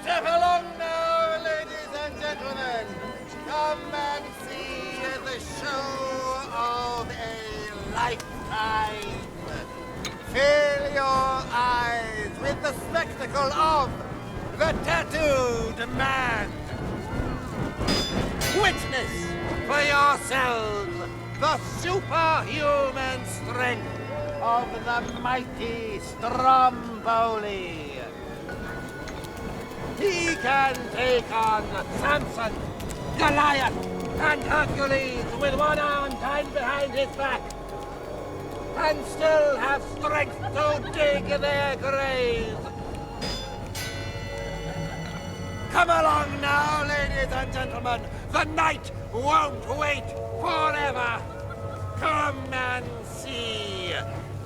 Step along now, ladies and gentlemen. Come and see the show of a lifetime. Fill your eyes with the spectacle of the tattooed man. Witness for yourselves the superhuman strength of the mighty Stromboli. He can take on Samson, Goliath, and Hercules with one arm tied behind his back, and still have strength to dig their graves. Come along now, ladies and gentlemen. The night won't wait forever. Come and see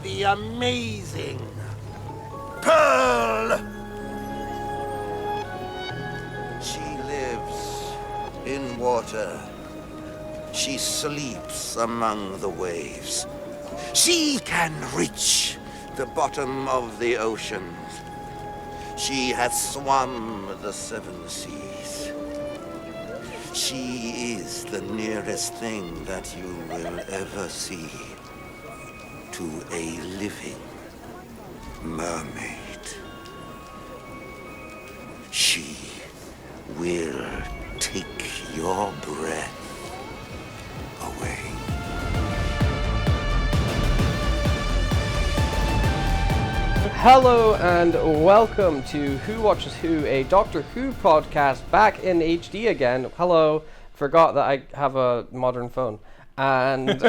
the amazing Pearl. She lives in water. She sleeps among the waves. She can reach the bottom of the oceans. She has swum the 7 seas. She is the nearest thing that you will ever see to a living mermaid. She will take your breath away. Hello and welcome to Who Watches Who, a Doctor Who podcast back in HD again. Hello, forgot that I have a modern phone. And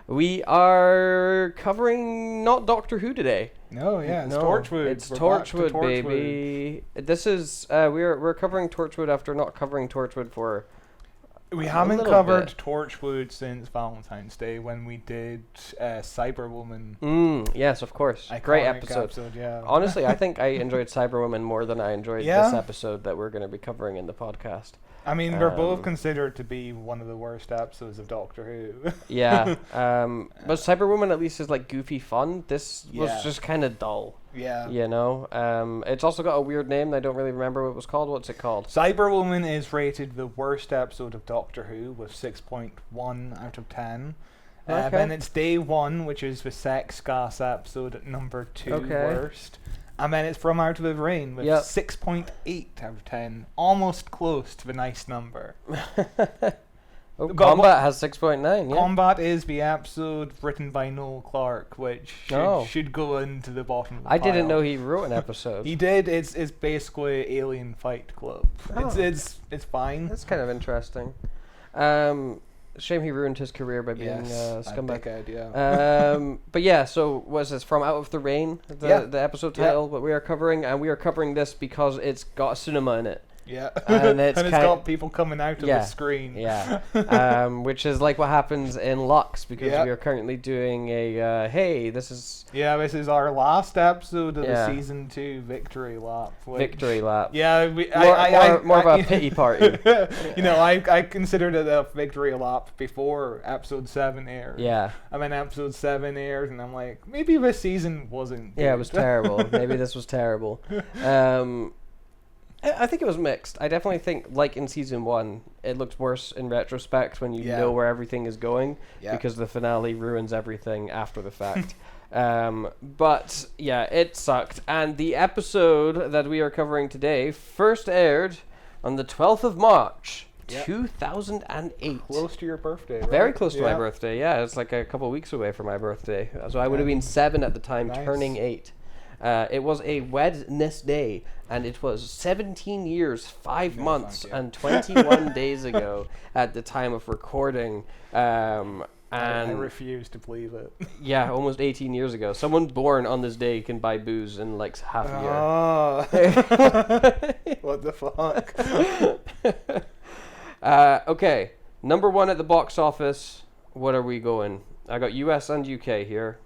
we are covering not Doctor Who today. No, yeah, it's Torchwood. It's Torchwood, baby. This is we're covering Torchwood after not covering Torchwood for We haven't covered Torchwood since Valentine's Day when we did Cyberwoman. Yes, of course. Iconic Great episode. Yeah. Honestly, I think I enjoyed Cyberwoman more than I enjoyed this episode that we're going to be covering in the podcast. I mean, they're both considered to be one of the worst episodes of Doctor Who. Yeah. But Cyberwoman at least is like goofy fun. This was just kind of dull. Yeah. You know? It's also got a weird name. I don't really remember what it was called. What's it called? Cyberwoman is rated the worst episode of Doctor Who with 6.1 out of 10. Okay. Then it's Day 1, which is the Sex Gas episode at number 2 worst. And then it's From Out of the Rain with 6.8 out of 10. Almost close to the nice number. Combat has 6.9, yeah. Combat is the episode written by Noel Clarke, which should go into the bottom of the pile. didn't know he wrote an episode. He did. It's basically Alien Fight Club. It's fine. That's kind of interesting. Shame he ruined his career by being a scumbag. But yeah, so what's this? From Out of the Rain, the episode title, what we are covering, and we are covering this because it's got a cinema in it. Yeah, and it's got people coming out of the screen. Yeah, which is like what happens in LUX, because we are currently doing a, this is our last episode of the season 2 victory lap. Victory lap. Yeah, more of a pity party. You know, I considered it a victory lap before episode 7 aired. Yeah. And then episode 7 aired, and I'm like, maybe this season wasn't good. Yeah, it was terrible. Maybe this was terrible. I think it was mixed. I definitely think, like in season 1, it looks worse in retrospect when you know where everything is going, because the finale ruins everything after the fact. But yeah, it sucked. And the episode that we are covering today first aired on the 12th of March, 2008. Close to your birthday, right? Very close to my birthday, yeah. It's like a couple of weeks away from my birthday. So I would have been 7 at the time, turning 8. It was a Wednesday, and it was 17 years, 5 months, and 21 days ago at the time of recording. And I refuse to believe it. Yeah, almost 18 years ago. Someone born on this day can buy booze in like half a year. What the fuck? Okay, number 1 at the box office. What are we going? I got US and UK here.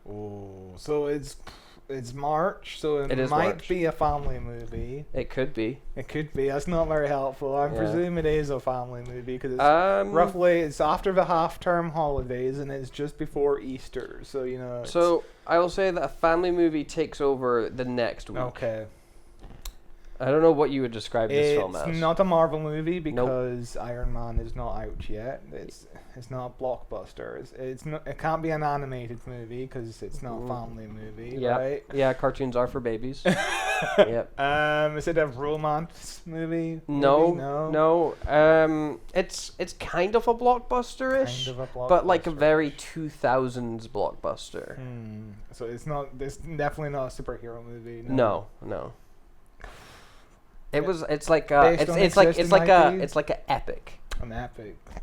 Oh, so it's March, so it might be a family movie. It could be. That's not very helpful. I presume it is a family movie because it's after the half-term holidays and it's just before Easter. So, you know. So I will say that a family movie takes over the next week. Okay. I don't know what you would describe this film as. It's not a Marvel movie because Iron Man is not out yet. It's not a blockbuster. It's not. It can't be an animated movie because it's not a family movie, right? Yeah, cartoons are for babies. Yep. Is it a romance movie? No. It's kind of a blockbuster-ish, but like a very 2000s blockbuster. So it's not. It's definitely not a superhero movie. No. It's like an epic. An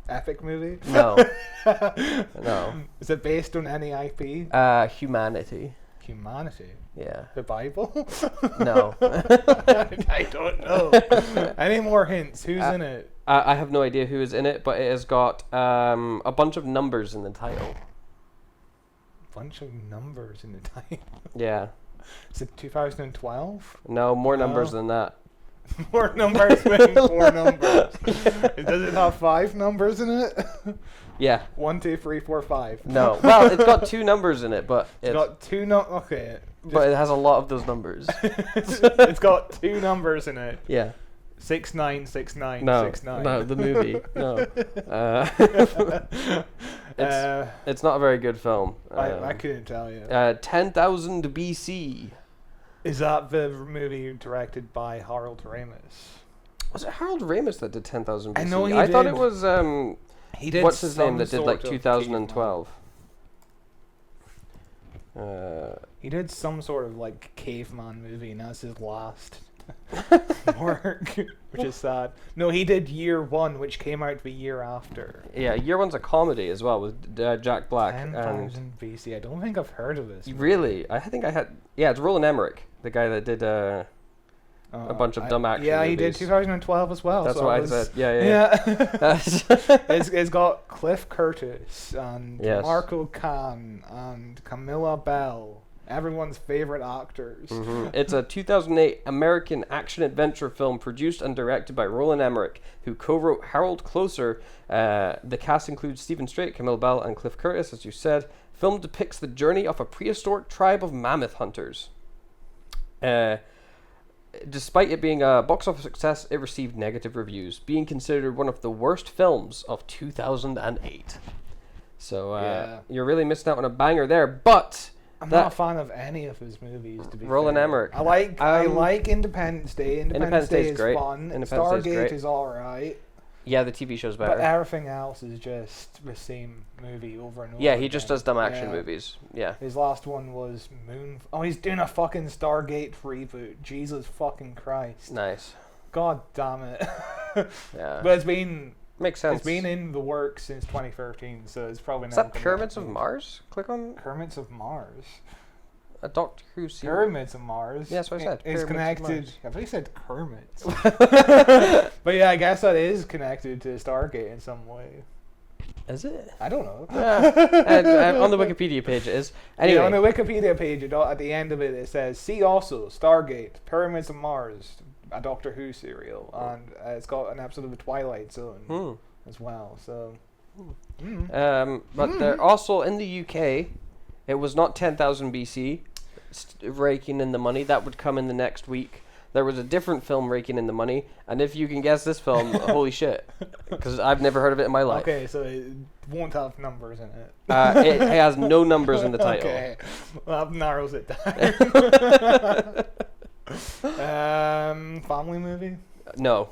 epic movie? No. No. Is it based on any IP? Humanity. Humanity? Yeah. The Bible? No. I don't know. Any more hints? Who's in it? I have no idea who is in it, but it has got a bunch of numbers in the title. Bunch of numbers in the title? Yeah. Is it 2012? No, more numbers than that. More numbers than 4 numbers. Does it have 5 numbers in it? Yeah. 1, 2, 3, 4, 5. No. Well, it's got 2 numbers in it, but it's got 2 okay. But it has a lot of those numbers. It's got 2 numbers in it. Yeah. 6969. No, the movie. No. It's not a very good film. I couldn't tell you. 10,000 BC. Is that the movie directed by Harold Ramis? Was it Harold Ramis that did 10,000 BC? I know he did. thought it was he did. What's his name that did like 2012? He did some sort of like caveman movie, and that's his last work, which is sad. No, he did Year One, which came out the year after. Yeah, Year One's a comedy as well with Jack Black. 10,000 BC. I don't think I've heard of this. Really? I think I had. Yeah, it's Roland Emmerich, the guy that did a bunch of dumb action movies. Yeah, he did 2012 as well. That's so what I said. Yeah. It's got Cliff Curtis and Marco Khan and Camilla Bell. Everyone's favorite actors. Mm-hmm. It's a 2008 American action-adventure film produced and directed by Roland Emmerich, who co-wrote Harold Closer. The cast includes Stephen Strait, Camille Bell, and Cliff Curtis, as you said. Film depicts the journey of a prehistoric tribe of mammoth hunters. Despite it being a box office success, it received negative reviews, being considered one of the worst films of 2008. So you're really missing out on a banger there, but... I'm not a fan of any of his movies, to be Roland fair. Emmerich. I like Independence Day. Independence Day is great. fun. Stargate is alright. Yeah, the TV show's better. But everything else is just the same movie over and over. Yeah, he just does dumb action movies. Yeah. His last one was Moon... Oh, he's doing a fucking Stargate reboot. Jesus fucking Christ. Nice. God damn it. Yeah. But it's been... Makes sense. It's been in the works since 2013, so it's probably not... Is that Pyramids of Mars? Click on... Pyramids of Mars? A Doctor Who series. Pyramids of Mars. Yeah, that's what I said. It's connected... I thought you said Kermits. But yeah, I guess that is connected to Stargate in some way. Is it? I don't know. On the Wikipedia page it is. Anyway. Yeah, on the Wikipedia page, at the end of it, it says, see also Stargate, Pyramids of Mars, a Doctor Who serial, and it's got an episode of The Twilight Zone as well. So, but they're also in the UK. It was not 10,000 BC, raking in the money. That would come in the next week. There was a different film raking in the money, and if you can guess this film, holy shit, because I've never heard of it in my life. Okay, so it won't have numbers in it. It has no numbers in the title. Okay, well, that narrows it down. Family movie? No.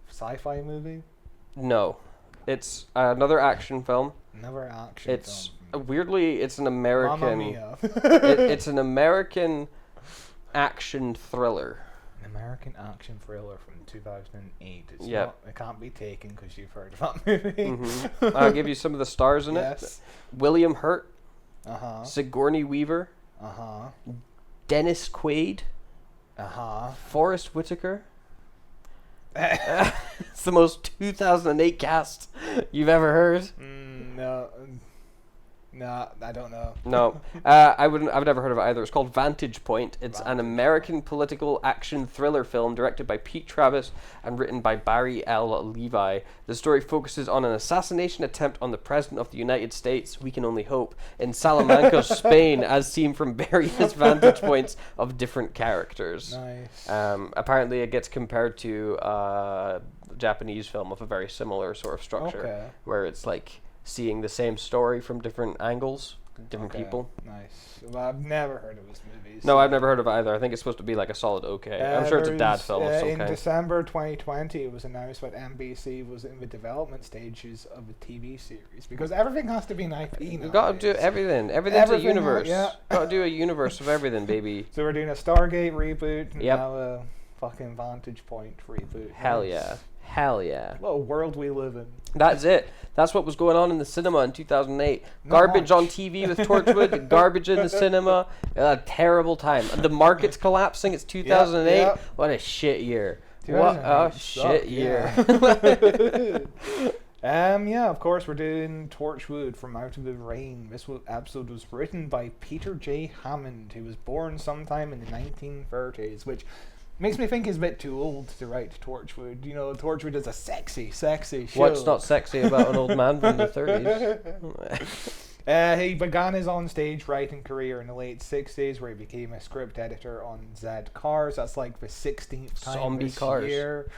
Sci-fi movie? No. It's another action film. Another action film. Weirdly, it's an American... Mamma Mia. It's an American action thriller. An American action thriller from 2008. It's not, it can't be taken because you've heard of that movie. Mm-hmm. I'll give you some of the stars in it. William Hurt. Sigourney Weaver. Dennis Quaid. Forrest Whitaker. It's the most 2008 cast you've ever heard. No. Nah, I don't know. No, I've never heard of it either. It's called Vantage Point. It's an American political action thriller film directed by Pete Travis and written by Barry L. Levi. The story focuses on an assassination attempt on the President of the United States, we can only hope, in Salamanca, Spain, as seen from various vantage points of different characters. Nice. Apparently it gets compared to a Japanese film of a very similar sort of structure, where it's like seeing the same story from different angles, different people. Nice. Well, I've never heard of this movie. No, I've never heard of it either. I think it's supposed to be like a solid I'm sure it's a dad film of some in kind. In December 2020, it was announced that NBC was in the development stages of a TV series, because everything has to be an IP now. You gotta do everything. Everything's a universe. Gotta do a universe of everything, baby. So we're doing a Stargate reboot and now a fucking Vantage Point reboot. Hell yeah. Hell yeah. What a world we live in. That's it. That's what was going on in the cinema in 2008. Garbage on TV with Torchwood, garbage in the cinema. A terrible time. The market's collapsing. It's 2008. Yep. What a shit year. What a shit year. Of course, we're doing Torchwood from Out of the Rain. This episode was written by Peter J. Hammond, who was born sometime in the 1930s, which makes me think he's a bit too old to write Torchwood. You know, Torchwood is a sexy show. What's not sexy about an old man from the 30s? He began his on-stage writing career in the late 60s, where he became a script editor on Z Cars. That's like the 16th time this year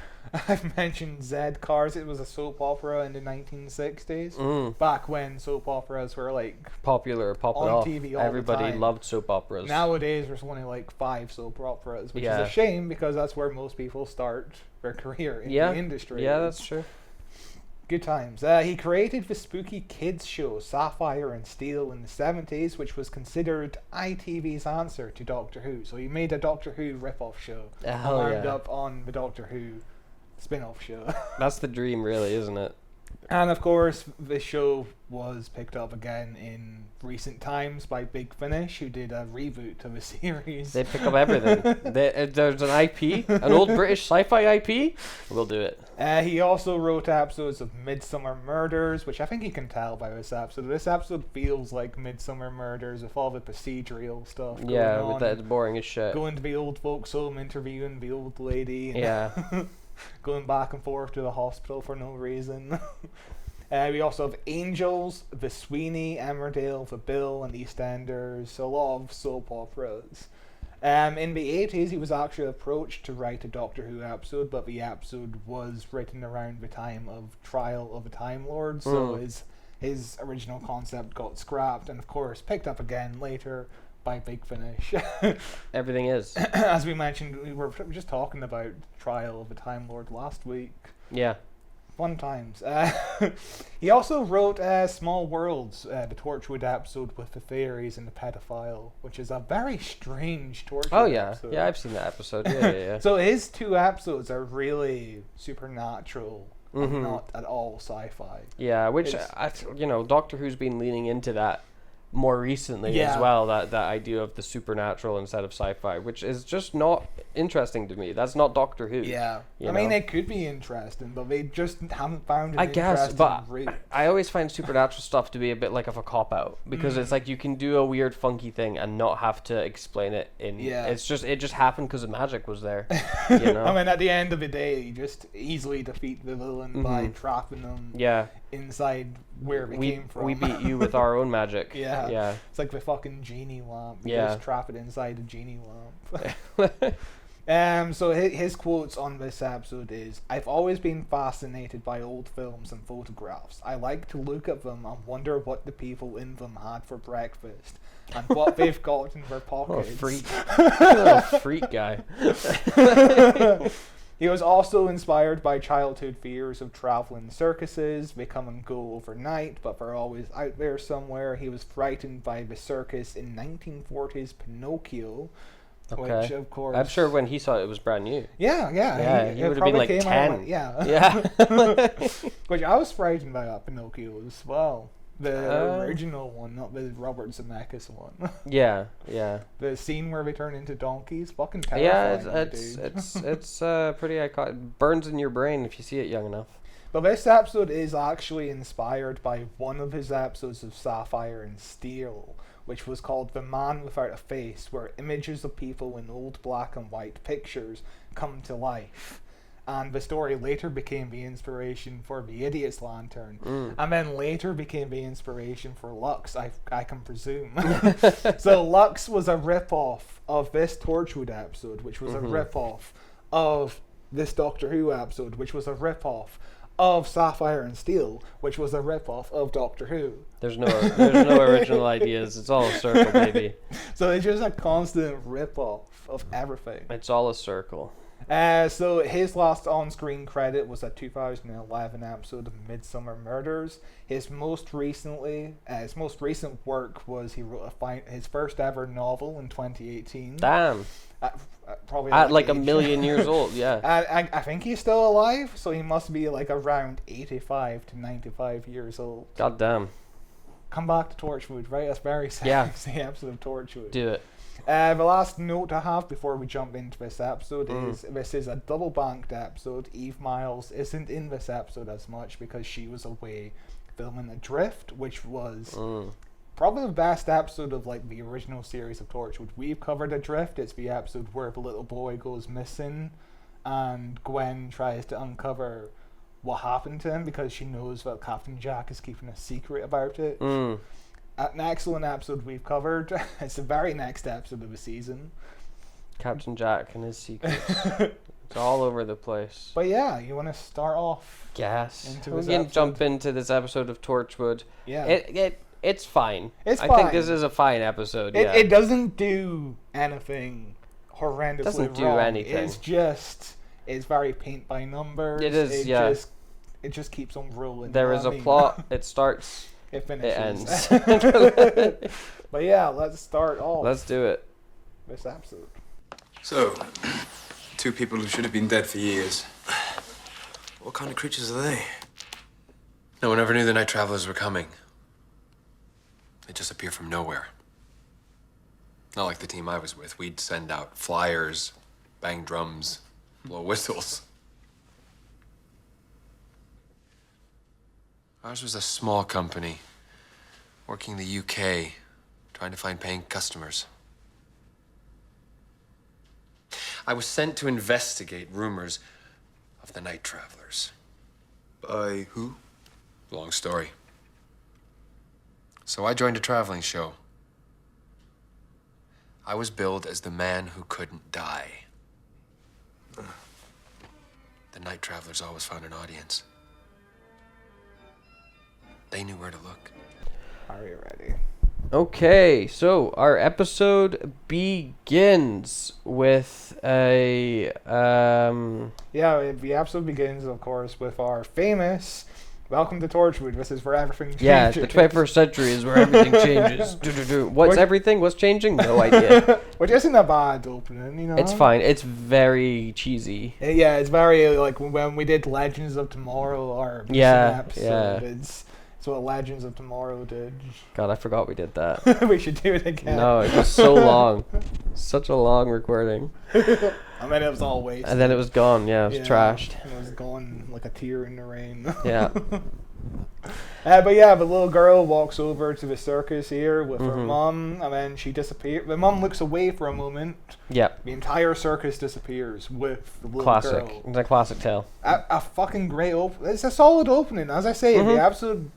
I've mentioned Z Cars. It was a soap opera in the 1960s, back when soap operas were like popular, popping on off. TV all Everybody the time. loved soap operas. Nowadays, there's only like 5 soap operas, which is a shame, because that's where most people start their career in the industry. Yeah, that's true. Good times. He created the spooky kids show Sapphire and Steel in the 70s, which was considered ITV's answer to Doctor Who. So he made a Doctor Who rip-off show and wound up on the Doctor Who spin-off show. That's the dream, really, isn't it? And of course, the show was picked up again in recent times by Big Finish, who did a reboot of the series. They pick up everything. There's an IP, an old British sci-fi IP. We'll do it. He also wrote episodes of Midsummer Murders, which I think you can tell by this episode. This episode feels like Midsummer Murders with all the procedural stuff going on. With that, it's boring as shit. Going to the old folks' home, interviewing the old lady. And going back and forth to the hospital for no reason. We also have Angels, The Sweeney, Emmerdale, The Bill, and EastEnders. A lot of soap operas. In the 80s, he was actually approached to write a Doctor Who episode, but the episode was written around the time of Trial of a Time Lord, so his original concept got scrapped, and of course picked up again later by Big Finish. Everything is. As we mentioned, we were just talking about Trial of a Time Lord last week. Yeah. Fun times. He also wrote Small Worlds, the Torchwood episode with the fairies and the pedophile, which is a very strange Torchwood episode. Yeah, I've seen that episode. Yeah. So his 2 episodes are really supernatural, and not at all sci-fi. Yeah, which, Doctor Who's been leaning into that more recently as well, that idea of the supernatural instead of sci-fi, which is just not interesting to me. That's not Doctor Who. Yeah. I mean, it could be interesting, but they just haven't found it I guess, but route. I always find supernatural stuff to be a bit like of a cop-out, because it's like you can do a weird funky thing and not have to explain it it just happened because the magic was there. You know? I mean, at the end of the day, you just easily defeat the villain by trapping them inside where they came from. We beat you with our own magic. Yeah. Yeah. It's like the fucking genie lamp. You just trap it inside the genie lamp. So his quotes on this episode is, "I've always been fascinated by old films and photographs. I like to look at them and wonder what the people in them had for breakfast and what they've got in their pockets." Oh, freak. Little freak guy. He was also inspired by childhood fears of traveling circuses. They come and go overnight, but they're always out there somewhere. He was frightened by the circus in 1940s Pinocchio, which, of course... I'm sure when he saw it was brand new. Yeah. He would have been like 10. Which I was frightened by that Pinocchio as well. The original one, not the Robert Zemeckis one. Yeah. The scene where they turn into donkeys, fucking terrifying. Yeah, it's pretty iconic. Burns in your brain if you see it young enough. But this episode is actually inspired by one of his episodes of Sapphire and Steel, which was called The Man Without a Face, where images of people in old black and white pictures come to life. And the story later became the inspiration for the Idiot's Lantern. And then later became the inspiration for Lux, I can presume. So Lux was a rip-off of this Torchwood episode, which was a rip-off of this Doctor Who episode, which was a rip-off of Sapphire and Steel, which was a rip-off of Doctor Who. There's no original ideas. It's all a circle, baby. So it's just a constant rip-off of everything. It's all a circle. So his last on-screen credit was a 2011 episode of Midsummer Murders. His most recent work was he wrote his first ever novel in 2018. Damn. Probably at like a million years old, yeah. I think he's still alive, so he must be like around 85 to 95 years old. God damn. Come back to Torchwood, right? That's very sexy episode of Torchwood. Do it. The last note I have before we jump into this episode is this is a double banked episode. Eve Miles isn't in this episode as much because she was away filming Adrift, which was probably the best episode of like the original series of Torchwood. We've covered Adrift. It's the episode where the little boy goes missing and Gwen tries to uncover what happened to him because she knows that Captain Jack is keeping a secret about it. An excellent episode we've covered. It's the very next episode of the season. Captain Jack and his secrets. It's all over the place. But yeah, you want to start off? Yes. We can jump into this episode of Torchwood. Yeah. It's fine. It's fine. I think this is a fine episode. It doesn't do anything horrendously doesn't do wrong. anything. It's very paint by numbers. It is. It just keeps on rolling. There is a plot. It starts. It finishes. It ends. But yeah, let's start off. Let's do it. This episode. So, two people who should have been dead for years. What kind of creatures are they? No one ever knew the night travelers were coming. They just appear from nowhere. Not like the team I was with. We'd send out flyers, bang drums, blow whistles. Ours was a small company, working the UK, trying to find paying customers. I was sent to investigate rumors of the night travelers. By who? Long story. So I joined a traveling show. I was billed as the man who couldn't die. The night travelers always found an audience. They knew where to look. Are you ready? Okay, so our episode begins with a the episode begins, of course, with our famous "Welcome to Torchwood. This is where everything changes." Yeah, the 21st century is where everything changes. What's everything? What's changing? No idea. Which isn't a bad opening, you know. It's fine. It's very cheesy. Yeah, it's very like when we did Legends of Tomorrow, our episode. It's what Legends of Tomorrow did. God, I forgot we did that. We should do it again. No, it was so long. Such a long recording. I mean, it was all wasted. And then it was gone. Yeah, it was trashed. It was gone like a tear in the rain. Yeah. But yeah, the little girl walks over to the circus here with her mum, and then she disappears. The mum looks away for a moment. Yep. The entire circus disappears with the little girl. It's a classic tale. A fucking great opening. It's a solid opening. As I say, the episode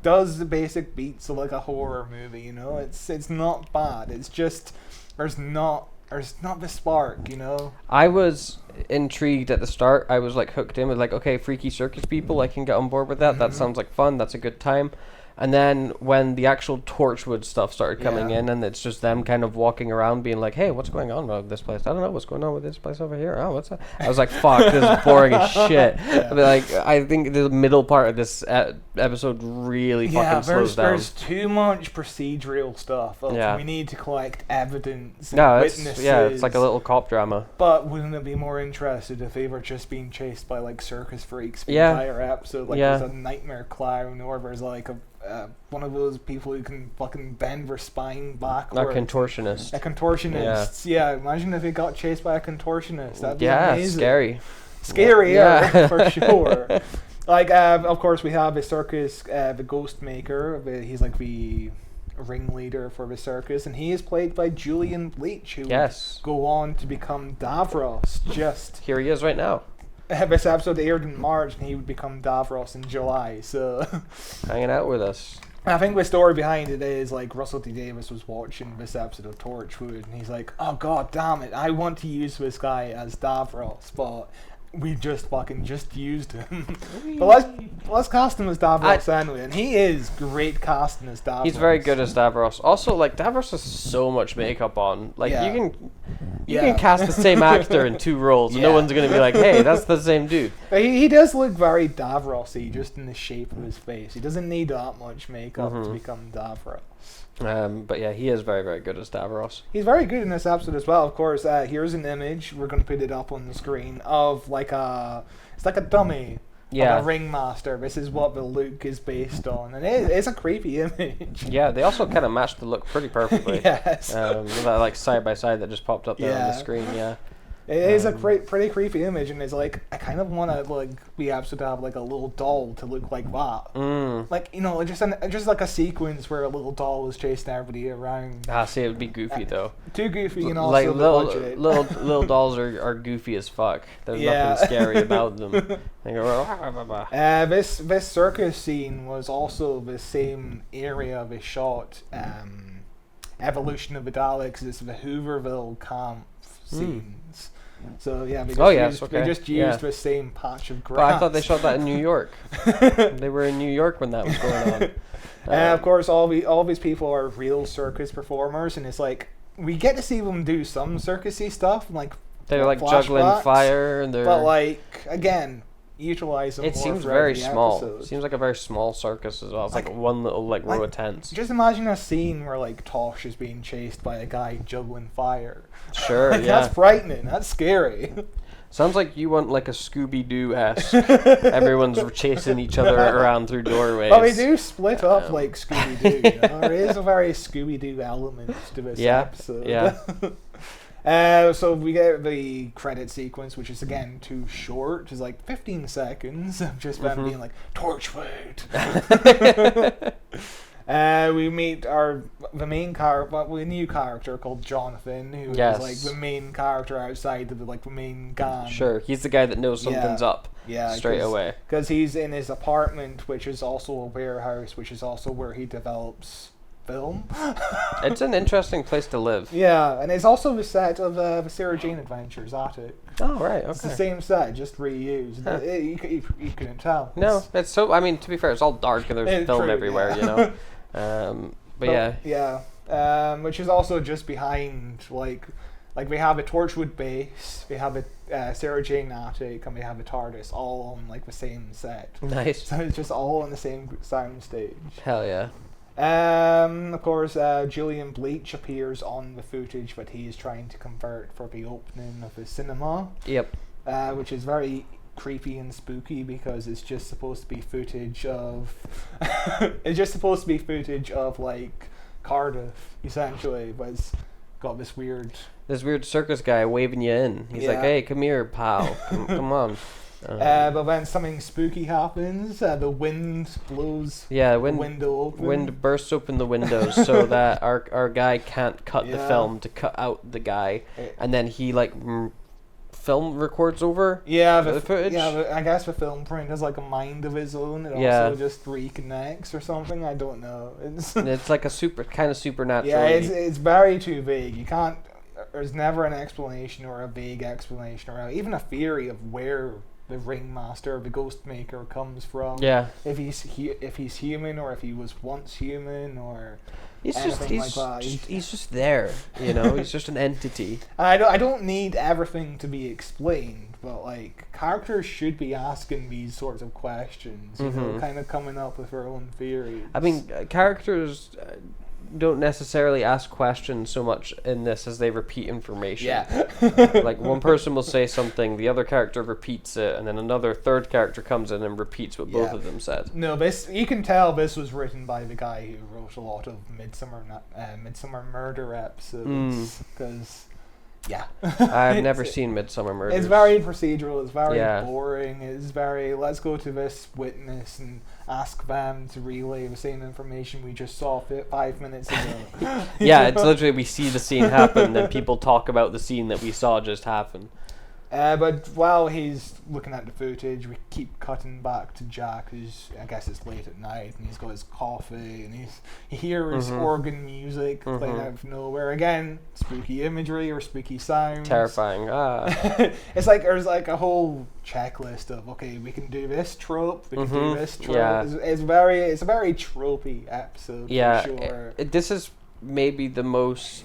does the basic beats of like a horror movie, you know. It's not bad. It's just there's not the spark, you know. I was intrigued at the start. I was like hooked in with like, okay, freaky circus people, I can get on board with that. That sounds like fun. That's a good time. And then when the actual Torchwood stuff started coming in, and it's just them kind of walking around being like, hey, what's going on with this place? I don't know what's going on with this place over here. Oh, what's that? I was like, fuck, this is boring as shit. But like, I think the middle part of this episode really fucking slows down. There's too much procedural stuff. We need to collect evidence and witnesses. It's like a little cop drama. But wouldn't it be more interested if they were just being chased by like circus freaks the entire episode? Like there's a nightmare clown, or there's like one of those people who can fucking bend their spine backwards. A contortionist. A contortionist. Yeah, imagine if he got chased by a contortionist. That'd be amazing. Scary. Scarier, for sure. Like, of course, we have a circus, the Ghost Maker. He's like the ringleader for the circus, and he is played by Julian Bleach, who would go on to become Davros. Just here he is right now. This episode aired in March, and he would become Davros in July. So hanging out with us. I think the story behind it is like Russell T Davies was watching this episode of Torchwood, and he's like, "Oh god damn it! I want to use this guy as Davros, but we just used him." But let's cast him as Davros anyway, and he is great casting as Davros. He's very good as Davros. Also, like, Davros has so much makeup on. Like, you can cast the same actor in 2 roles, and no one's gonna be like, "Hey, that's the same dude." But he does look very Davros-y, just in the shape of his face. He doesn't need that much makeup to become Davros. But yeah, he is very, very good as Davros. He's very good in this episode as well. Of course, here's an image. We're going to put it up on the screen of it's like a dummy of a ringmaster. This is what the look is based on, and it's a creepy image. Yeah, they also kind of match the look pretty perfectly. Yes. That like side by side that just popped up there on the screen. Yeah. It is a pretty creepy image, and it's like I kind of want to like the episode to have like a little doll to look like that, like just like a sequence where a little doll is chasing everybody around. See, it would be goofy though. Too goofy, and also like the budget. little dolls are goofy as fuck. There's nothing scary about them. They go, this circus scene was also the same area of a shot. Evolution of the Daleks is the Hooverville camp scenes. So yeah, they just used the same patch of grass. But I thought they shot that in New York. They were in New York when that was going on. Of course, all these people are real circus performers, and it's like we get to see them do some circusy stuff, like they're like juggling fire, and but like again, utilize them. It seems very small. It seems like a very small circus as well. It's like one little row of tents. Just imagine a scene where like Tosh is being chased by a guy juggling fire. Sure, That's frightening. That's scary. Sounds like you want like a Scooby-Doo-esque. Everyone's chasing each other around through doorways. Well, they do split up like Scooby-Doo. There is a very Scooby-Doo element to this episode. Yeah. So we get the credit sequence, which is again too short. It's like 15 seconds of just them being like Torchwood. We meet the main new character called Jonathan, who is like the main character outside of the main gang. Sure, he's the guy that knows something's up. Yeah, straight away. Because he's in his apartment, which is also a warehouse, which is also where he develops film. It's an interesting place to live. Yeah, and it's also the set of the Sarah Jane Adventures attic. Oh, right, okay. It's the same set, just reused. Huh. You couldn't tell. No, it's so. I mean, to be fair, it's all dark and there's film everywhere, you know. But yeah, which is also just behind like we have a Torchwood base, we have a Sarah Jane attic, and we have a TARDIS all on like the same set. Nice. So it's just all on the same sound stage. Hell yeah. Of course, Julian Bleach appears on the footage that he is trying to convert for the opening of the cinema. Yep. Which is very creepy and spooky because it's just supposed to be footage of like Cardiff essentially, but it's got this weird circus guy waving you in. He's like, "Hey, come here, pal. Come on." But when something spooky happens, the wind blows the window open. Wind bursts open the windows so that our guy can't cut the film to cut out the guy, and then he like film records over the footage. Yeah, I guess the film print has like a mind of its own. It also just reconnects or something. I don't know. It's like a supernatural. Yeah, it's very too vague. You can't. There's never an explanation or a vague explanation or even a theory of where the ringmaster, the ghost maker, comes from. Yeah. If he's human or if he was once human or he's just there, you know. He's just an entity. I don't need everything to be explained, but like characters should be asking these sorts of questions, you know, kind of coming up with their own theories. I mean, characters don't necessarily ask questions so much in this as they repeat information. Yeah. Like one person will say something, the other character repeats it, and then another third character comes in and repeats what both of them said. No, you can tell this was written by the guy who wrote a lot of Midsummer Murder episodes, because Yeah. I've never seen Midsummer Murders. It's very procedural. It's very boring. It's very, let's go to this witness and ask them to relay the same information we just saw 5 minutes ago. Yeah, it's literally we see the scene happen, then people talk about the scene that we saw just happen. But while he's looking at the footage, we keep cutting back to Jack, who's, I guess it's late at night, and he's got his coffee, and he hears organ music playing out of nowhere. Again, spooky imagery or spooky sounds. Terrifying. It's like there's like a whole checklist of, okay, we can do this trope, we can do this trope. Yeah. It's a very tropey episode, for sure. This is maybe the most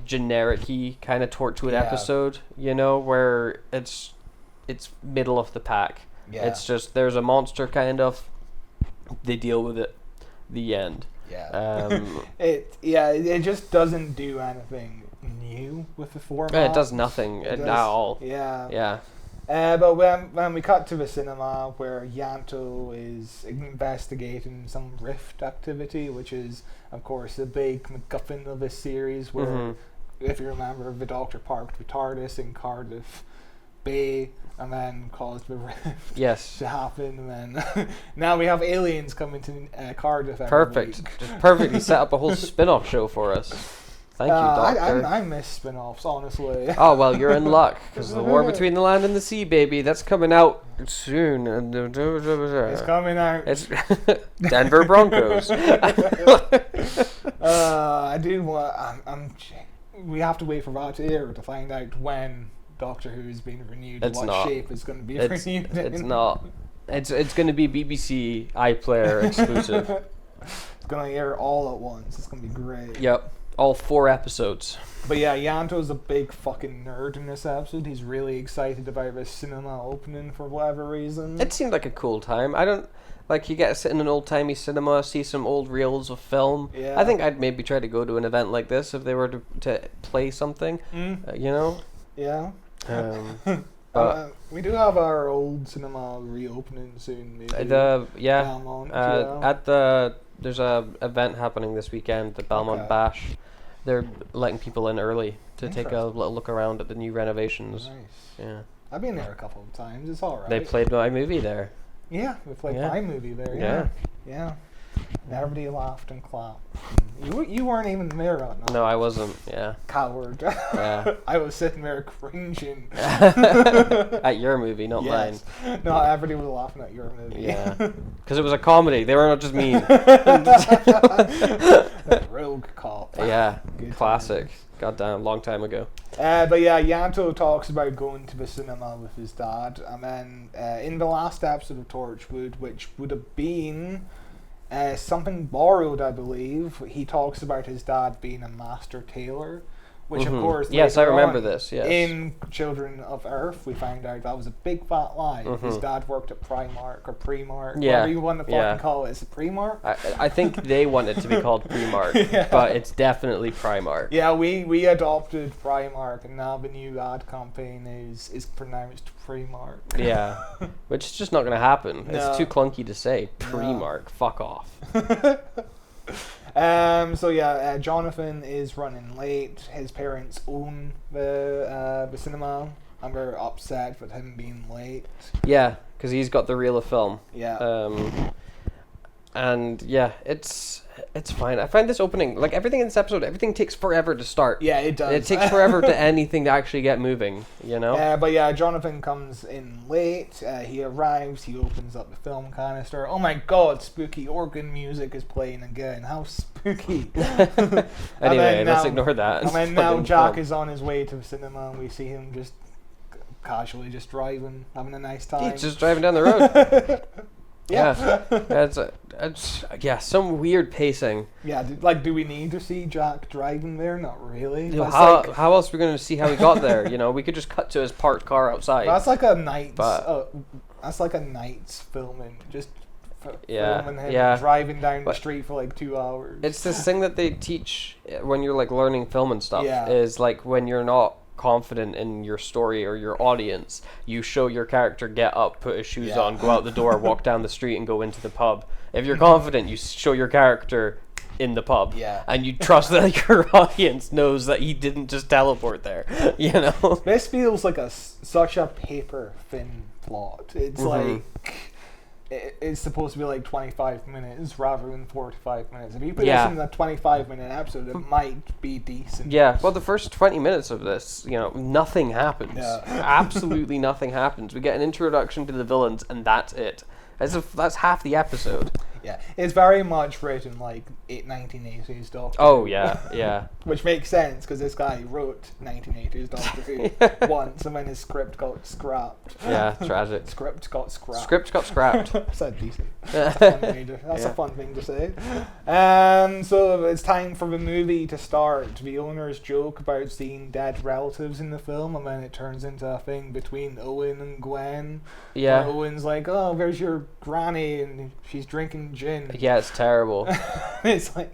generic-y kind of Torchwood episode, you know, where it's middle of the pack. Yeah. It's just there's a monster kind of, they deal with it, the end. Yeah. It just doesn't do anything new with the format. It does nothing at all. Yeah. Yeah. But when we cut to the cinema where Yanto is investigating some rift activity, which is, of course, the big MacGuffin of this series, where, if you remember, the Doctor parked the TARDIS in Cardiff Bay and then caused the rift to happen, and then now we have aliens coming to Cardiff every week. Just perfectly set up a whole spin-off show for us. Thank you, Doctor. I miss spin-offs, honestly. Oh, well, you're in luck, because the war between the land and the sea, baby, that's coming out soon. It's coming out. It's Denver Broncos. We have to wait for that to air to find out when Doctor Who is being renewed and what shape is going to be renewed. It's not. It's going to be BBC iPlayer exclusive. It's going to air all at once. It's going to be great. Yep. All 4 episodes. But yeah, Yanto's a big fucking nerd in this episode. He's really excited about this cinema opening for whatever reason. It seemed like a cool time. I don't... Like, you get to sit in an old-timey cinema, see some old reels of film. Yeah. I think I'd maybe try to go to an event like this if they were to play something, you know? Yeah. We do have our old cinema reopening soon, maybe. Belmont, at the... There's a event happening this weekend, the Belmont Bash. They're letting people in early to take a little look around at the new renovations. Nice. Yeah. I've been there a couple of times. It's all right. They played my movie there. Yeah, we played my movie there. Yeah. And everybody laughed and clapped. You weren't even there on that. No, I wasn't. Yeah. Coward. Yeah. I was sitting there cringing. At your movie, not mine. No, everybody was laughing at your movie. Yeah. Because it was a comedy. They were not just mean. Rogue cop. Yeah. Good classic. Times. Goddamn, long time ago. But yeah, Yanto talks about going to the cinema with his dad, and then in the last episode of Torchwood, which would have been something borrowed, I believe, he talks about his dad being a master tailor, which of course, yes, I remember this. Yes. In Children of Earth, we found out that was a big fat lie. His dad worked at Primark or Primark, whatever you want to fucking call it. Is it Primark? I think they want it to be called Primark, but it's definitely Primark. Yeah, we adopted Primark, and now the new ad campaign is pronounced Primark. Yeah, which is just not going to happen. No. It's too clunky to say. Primark, fuck off. Jonathan is running late. His parents own the cinema, and we're upset with him being late. Yeah, because he's got the reel of film. Yeah. And yeah, it's fine. I find this opening, like everything in this episode, everything takes forever to start. Yeah, it does. It takes forever to anything to actually get moving, you know? But yeah, Jonathan comes in late. He arrives, he opens up the film canister. Oh my god, spooky organ music is playing again. How spooky. Anyway, let's ignore that. And then now Jack is on his way to the cinema, and we see him just casually just driving, having a nice time. He's just driving down the road. Yeah. It's some weird pacing. Yeah, do we need to see Jack driving there? Not really. How else are we going to see how he got there? You know, we could just cut to his parked car outside. That's like a night's. That's like a night's filming. Just filming him driving down the street for like 2 hours. It's this thing that they teach when you're like learning film and stuff. Yeah. Is like when you're not confident in your story or your audience, you show your character get up, put his shoes on, go out the door, walk down the street, and go into the pub. If you're confident, you show your character in the pub. Yeah. And you trust that like, your audience knows that he didn't just teleport there. You know? This feels like such a paper thin plot. It's like it's supposed to be like 25 minutes rather than 45 minutes. If you put this in a 25-minute episode, it might be decent. Yeah, well, the first 20 minutes of this, you know, nothing happens. Yeah. Absolutely nothing happens. We get an introduction to the villains, and that's it. That's half the episode. Yeah, it's very much written like 1980s Doctor Who. Oh, yeah, yeah. Which makes sense, because this guy wrote 1980s Doctor Who once, and then his script got scrapped. Yeah, tragic. Script got scrapped. Script got scrapped. That's decent. That's a fun thing to say. So it's time for the movie to start. The owners joke about seeing dead relatives in the film, and then it turns into a thing between Owen and Gwen. Yeah. Where Owen's like, oh, there's your granny, and she's drinking gin. Yeah, it's terrible. It's like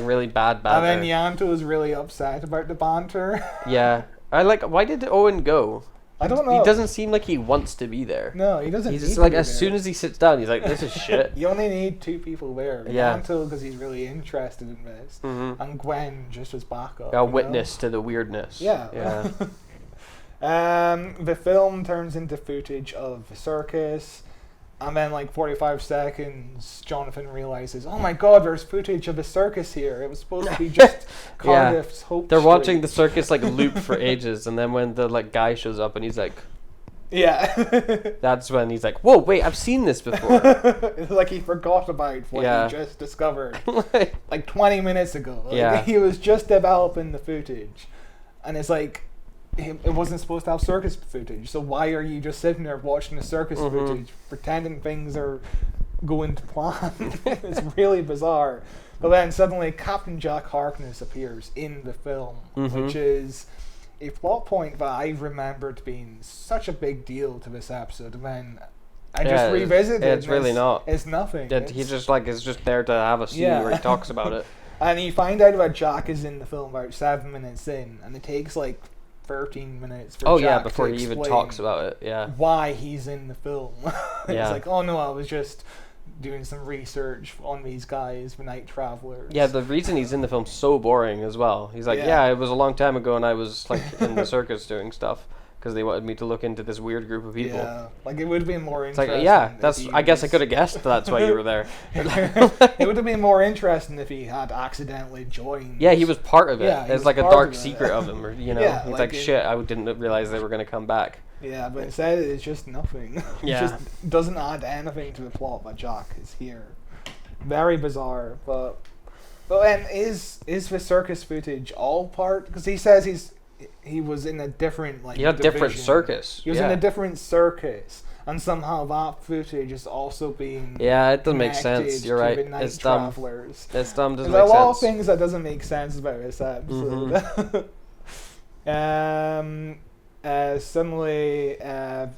really bad and banter. then Yanto is really upset about the banter. Yeah. Why did Owen go? I don't know. He doesn't seem like he wants to be there. No, he doesn't. He's need just to like, be as there. soon as he sits down, he's like, this is shit. You only need 2 people there. Yeah. Yanto, because he's really interested in this, and Gwen just as backup. A witness to the weirdness. Yeah. Yeah. The film turns into footage of the circus, and then like 45 seconds, Jonathan realizes, oh my god, there's footage of a circus here. It was supposed to be just Cardiff's Hope They're Street. watching the circus like loop for ages, and then when the like guy shows up and he's like, yeah. that's when he's like, whoa, wait, I've seen this before. It's like he forgot about what he just discovered like 20 minutes ago. Like, he was just developing the footage, and it's like, it wasn't supposed to have circus footage, so why are you just sitting there watching the circus footage, pretending things are going to plan? It's really bizarre. But then suddenly Captain Jack Harkness appears in the film, which is a plot point that I remembered being such a big deal to this episode, and then I just revisited it. It's really not. It's nothing. He's just like, it's just there to have a scene where he talks about it. And you find out about Jack is in the film about 7 minutes in, and it takes like 13 minutes for Jack before to he even explain talks about it, why he's in the film. It's like, oh no, I was just doing some research on these guys, the night travelers. Yeah, the reason he's in the film's so boring as well. He's like, it was a long time ago and I was like in the circus doing stuff because they wanted me to look into this weird group of people. Yeah, like it would have been more It's interesting. Like, I guess I could have guessed that's why you were there. It would have been more interesting if he had accidentally joined. Yeah, he was part of it. Yeah, it's like a dark secret of him, or, you know. Yeah, he's like shit, I didn't realize they were going to come back. Yeah, but instead it's just nothing. Yeah. It just doesn't add anything to the plot that Jack is here. Very bizarre, but then is the circus footage all part? Because he says he was in a different different circus. He was in a different circus, and somehow that footage is also being it doesn't make sense. You're right. It's dumb. It's dumb. Doesn't There's make a lot of sense. things that doesn't make sense about this episode. Suddenly,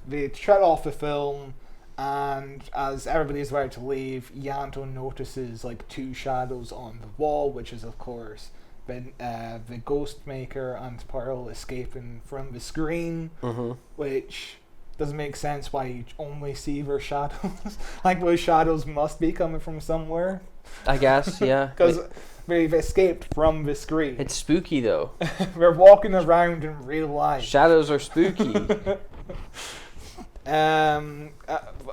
they shut off the film, and as everybody's about to leave, Yanto notices like 2 shadows on the wall, which is of course the Ghost Maker and Pearl escaping from the screen, which doesn't make sense why you only see their shadows. Like those shadows must be coming from somewhere. I guess, yeah. Because they've escaped from the screen. It's spooky though. They're walking around in real life. Shadows are spooky. But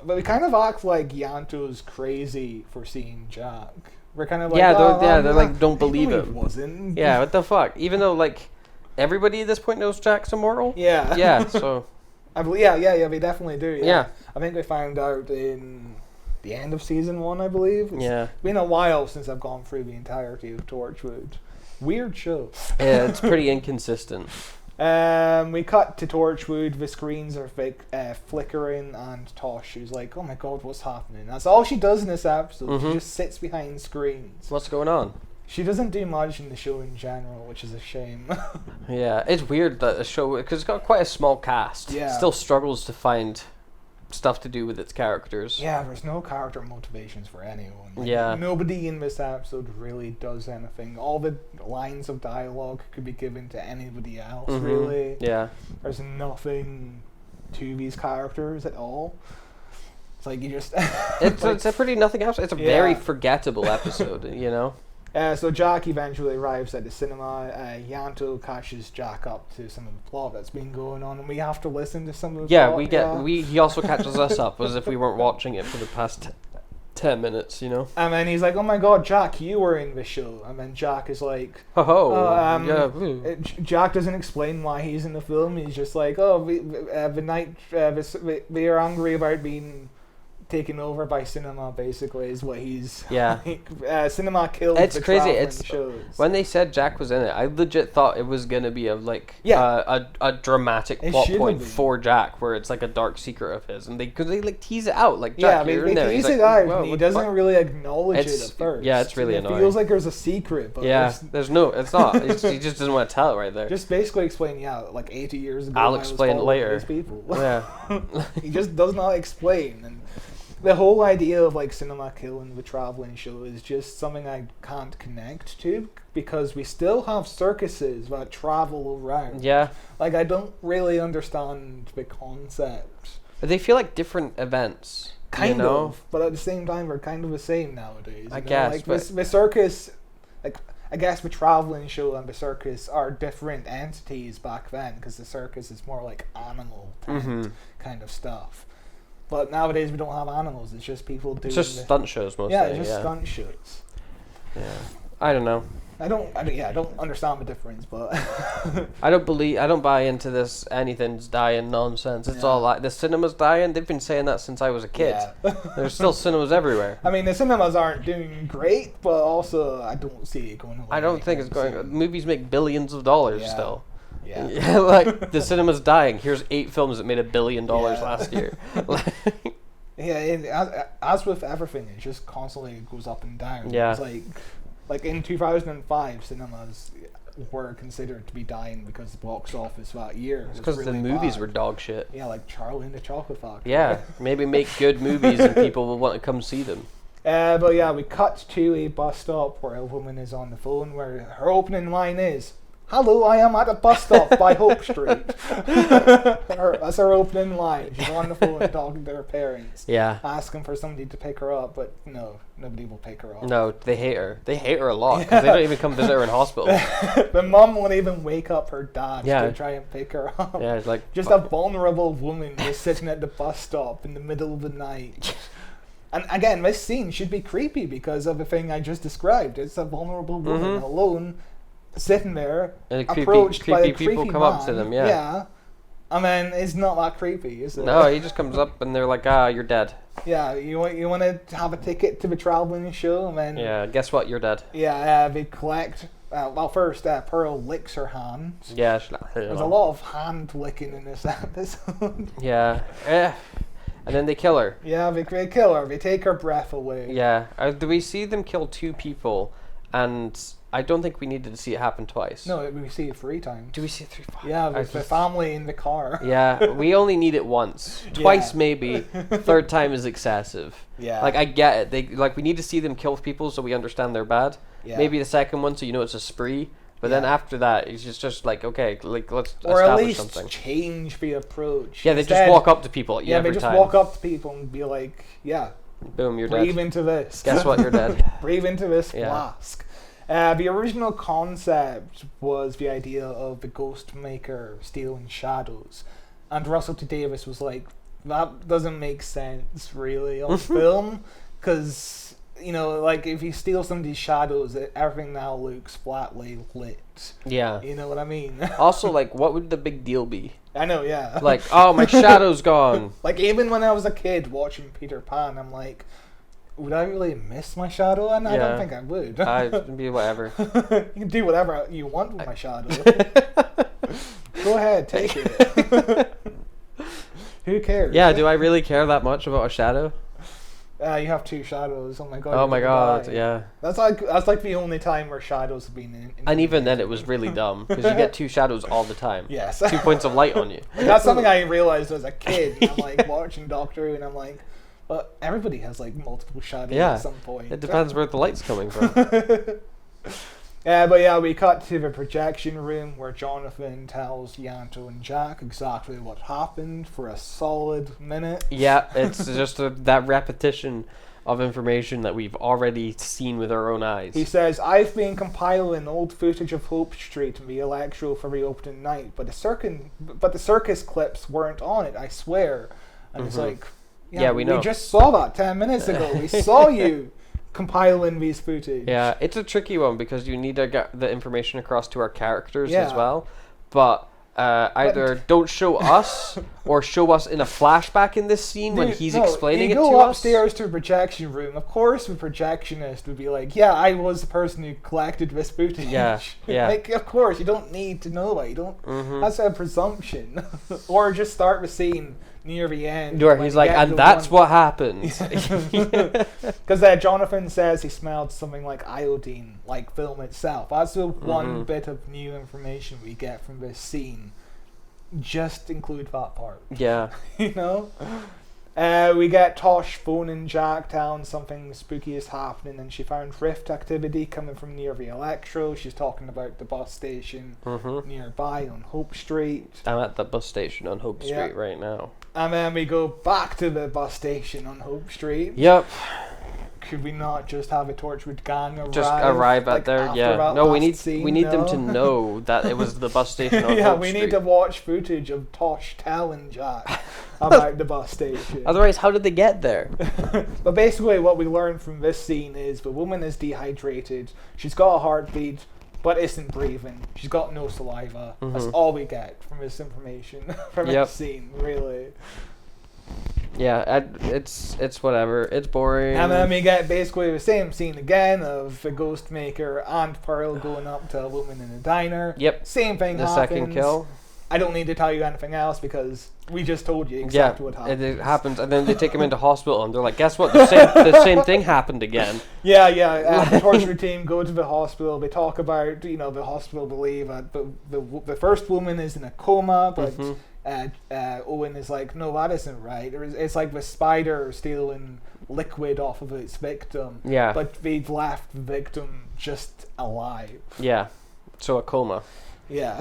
we kind of act like Yanto's crazy for seeing Jack. We're kind of like, they're like, don't believe him. Wasn't. Yeah, what the fuck? Even though like everybody at this point knows Jack's immortal. Yeah. Yeah. So. I believe. Yeah. They definitely do. Yeah. I think we found out in the end of season 1, I believe. It's been a while since I've gone through the entirety of Torchwood. Weird show. Yeah, it's pretty inconsistent. We cut to Torchwood. The screens are flickering, and Tosh is like, "Oh my god, what's happening?" That's all she does in this episode. She just sits behind screens. What's going on? She doesn't do much in the show in general, which is a shame. Yeah, it's weird that a show, because it's got quite a small cast, still struggles to find stuff to do with its characters. Yeah, there's no character motivations for anyone. Like, nobody in this episode really does anything. All the lines of dialogue could be given to anybody else, really. Yeah. There's nothing to these characters at all. It's like you just... it's a pretty nothing else. It's a very forgettable episode, you know? So Jack eventually arrives at the cinema. Yanto catches Jack up to some of the plot that's been going on, and we have to listen to some of the plot. He also catches us up as if we weren't watching it for the past 10 minutes, you know. And then he's like, "Oh my God, Jack, you were in the show." And then Jack is like, Jack doesn't explain why he's in the film. He's just like, "Oh, we are angry about being taken over by cinema." Basically, is what he's. Yeah. Cinema killed. It's the crazy. traveling shows. When they said Jack was in it, I legit thought it was gonna be a dramatic plot point for Jack, where it's like a dark secret of his, and they like tease it out, like Jack, you're in there. Tease it out, and he doesn't really acknowledge it at first. Yeah, it's really annoying. It feels like there's a secret, but there's no. It's not. He just doesn't want to tell it right there. Just basically explain, like 80 years ago. I'll explain it later. These people. Yeah. He just does not explain, and the whole idea of like cinema killing the traveling show is just something I can't connect to, because we still have circuses that travel around. Yeah. Like, I don't really understand the concept. They feel like different events. Kind of, but at the same time, they're kind of the same nowadays. I guess. Like, the circus, like, I guess the traveling show and the circus are different entities back then, because the circus is more like animal kind of stuff. But nowadays we don't have animals. It's just people doing. It's just stunt shows mostly. Yeah, it's just stunt shows. Yeah, I don't know. I don't understand the difference, but I don't buy into this anything's dying nonsense. It's all like the cinema's dying. They've been saying that since I was a kid. Yeah. There's still cinemas everywhere. I mean, the cinemas aren't doing great, but also I don't see it going away. I don't think it's going. Movies make billions of dollars still. Yeah. Like the cinema's dying. Here's 8 films that made $1 billion last year. As with everything, it just constantly goes up and down. Yeah. It's like in 2005, cinemas were considered to be dying because the box office that year was because really the movies bad. were dog shit. Yeah, like Charlie and the Chocolate Factory. Yeah, maybe make good movies and people will want to come see them. But yeah, we cut to a bus stop where a woman is on the phone, where her opening line is, "Hello, I am at a bus stop by Hope Street." That's her opening line. She's on the phone talking to her parents. Yeah. Asking for somebody to pick her up, but no, nobody will pick her up. No, they hate her. They hate her a lot because they don't even come visit her in hospital. The mum won't even wake up her dad Yeah. to try and pick her up. Yeah, it's like just a vulnerable woman just sitting at the bus stop in the middle of the night. And again, this scene should be creepy because of the thing I just described. It's a vulnerable woman alone, sitting there, and approached by a creepy people come up to them. Yeah. Yeah. I mean, it's not that creepy, is it? No, he just comes up and they're like, "You're dead." Yeah, you want to have a ticket to the traveling show, and then yeah, guess what? You're dead. Yeah, they collect. Well, first Pearl licks her hands. Yeah, there's a lot of hand licking in this episode. Yeah, and then they kill her. Yeah, they kill her. They take her breath away. Yeah, do we see them kill 2 people? And I don't think we needed to see it happen twice. No, we see it 3 times. Do we see it 3 times? Yeah, with the family in the car. Yeah, we only need it once. Twice maybe. 3rd time is excessive. Yeah. Like, I get it. We need to see them kill people so we understand they're bad. Yeah. Maybe the second one so you know it's a spree. But then after that, it's just like, okay, like let's or establish at least something. Change the approach. Yeah, they just walk up to people at you every time. Yeah, they just walk up to people and be like, yeah. Boom, you're breathe dead. Into this. Guess what, you're dead. Breathe into this flask. The original concept was the idea of the ghost maker stealing shadows. And Russell T. Davies was like, that doesn't make sense, really, on film. Because, you know, like, if you steal somebody's shadows, everything now looks flatly lit. Yeah. You know what I mean? Also, like, what would the big deal be? I know, yeah. Like, oh, my shadow's gone. Like, even when I was a kid watching Peter Pan, I'm like, would I really miss my shadow? And I don't think I would. I'd be whatever. You can do whatever you want with my shadow. Go ahead, take it. Who cares? Yeah, do I really care that much about a shadow? You have 2 shadows. Oh my god. Oh my god, yeah. That's like the only time where shadows have been in and even then it was really dumb because you get 2 shadows all the time. Yes. 2 points of light on you. That's something I realized as a kid. I'm like watching Doctor Who and I'm like, well, everybody has like multiple shadows at some point. It depends where the light's coming from. But yeah, we cut to the projection room where Jonathan tells Yanto and Jack exactly what happened for a solid minute. Yeah, it's just that repetition of information that we've already seen with our own eyes. He says, I've been compiling old footage of Hope Street and the Electro for reopening night, but the circus clips weren't on it, I swear. And it's like, yeah, we know. We just saw that 10 minutes ago. We saw you compiling these footage. Yeah, it's a tricky one because you need to get the information across to our characters as well. But either don't show us or show us in a flashback in this scene when he's explaining it to us. You go upstairs to a projection room. Of course, the projectionist would be like, yeah, I was the person who collected this footage. Yeah, yeah. Like, of course, you don't need to know it. You don't. That's a presumption. Or just start the scene near the end. Where he's like, and that's what happens. Because Jonathan says he smelled something like iodine, like film itself. That's the one bit of new information we get from this scene. Just include that part. Yeah. You know? We get Tosh phoning Jack, telling something spooky is happening, and she found rift activity coming from near the Electro. She's talking about the bus station nearby on Hope Street. I'm at the bus station on Hope Street right now. And then we go back to the bus station on Hope Street. Yep. Could we not just have a Torchwood gang arrive? Just arrive at there, yeah. No, we need them to know that it was the bus station on Hope Street. Need to watch footage of Tosh telling Jack about the bus station. Otherwise, how did they get there? But basically what we learn from this scene is the woman is dehydrated. She's got a heartbeat, but isn't breathing. She's got no saliva. That's all we get from this information, from this scene, really. Yeah, it's whatever. It's boring. And then we get basically the same scene again of the ghost maker and Pearl going up to a woman in a diner. Yep. Same thing happens. The second kill. I don't need to tell you anything else because we just told you exactly what happens. It happens, and then they take him into hospital, and they're like, "Guess what? The same thing happened again." Yeah. The Torchwood team go to the hospital. They talk about, the hospital believe that the first woman is in a coma, but Owen is like, no, that isn't right. It's like the spider stealing liquid off of its victim. Yeah. But they've left the victim just alive. Yeah. So a coma. Yeah.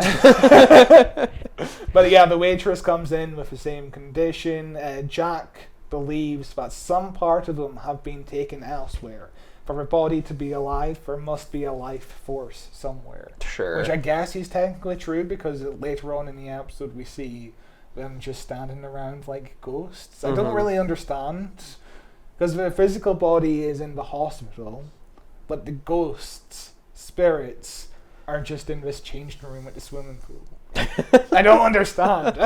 But yeah, the waitress comes in with the same condition. Jack believes that some part of them have been taken elsewhere. For a body to be alive, there must be a life force somewhere. Sure. Which I guess is technically true because later on in the episode we see them just standing around like ghosts. I don't really understand. Because the physical body is in the hospital, but the ghosts, spirits, are just in this changing room at the swimming pool. I don't understand.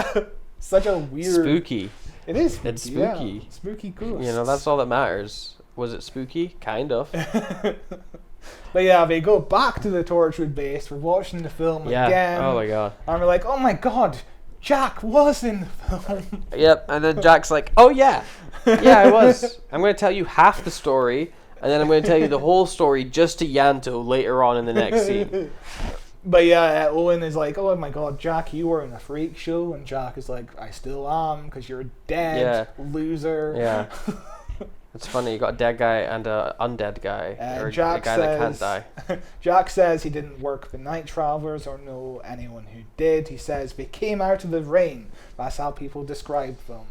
Such a weird... Spooky. It is spooky. It's spooky. Yeah. Spooky ghosts. That's all that matters. Was it spooky? Kind of. But yeah, they go back to the Torchwood base. We're watching the film again. Oh my god. And we're like, oh my god, Jack was in the film. Yep, and then Jack's like, oh yeah. Yeah, I was. I'm going to tell you half the story, and then I'm going to tell you the whole story just to Yanto later on in the next scene. But yeah, Owen is like, oh my god, Jack, you were in a freak show. And Jack is like, I still am, because you're dead, loser. Yeah. It's funny, you got a dead guy and an undead guy, or Jack a guy that can't die. Jack says he didn't work the Night Travelers or know anyone who did. He says they came out of the rain. That's how people describe them.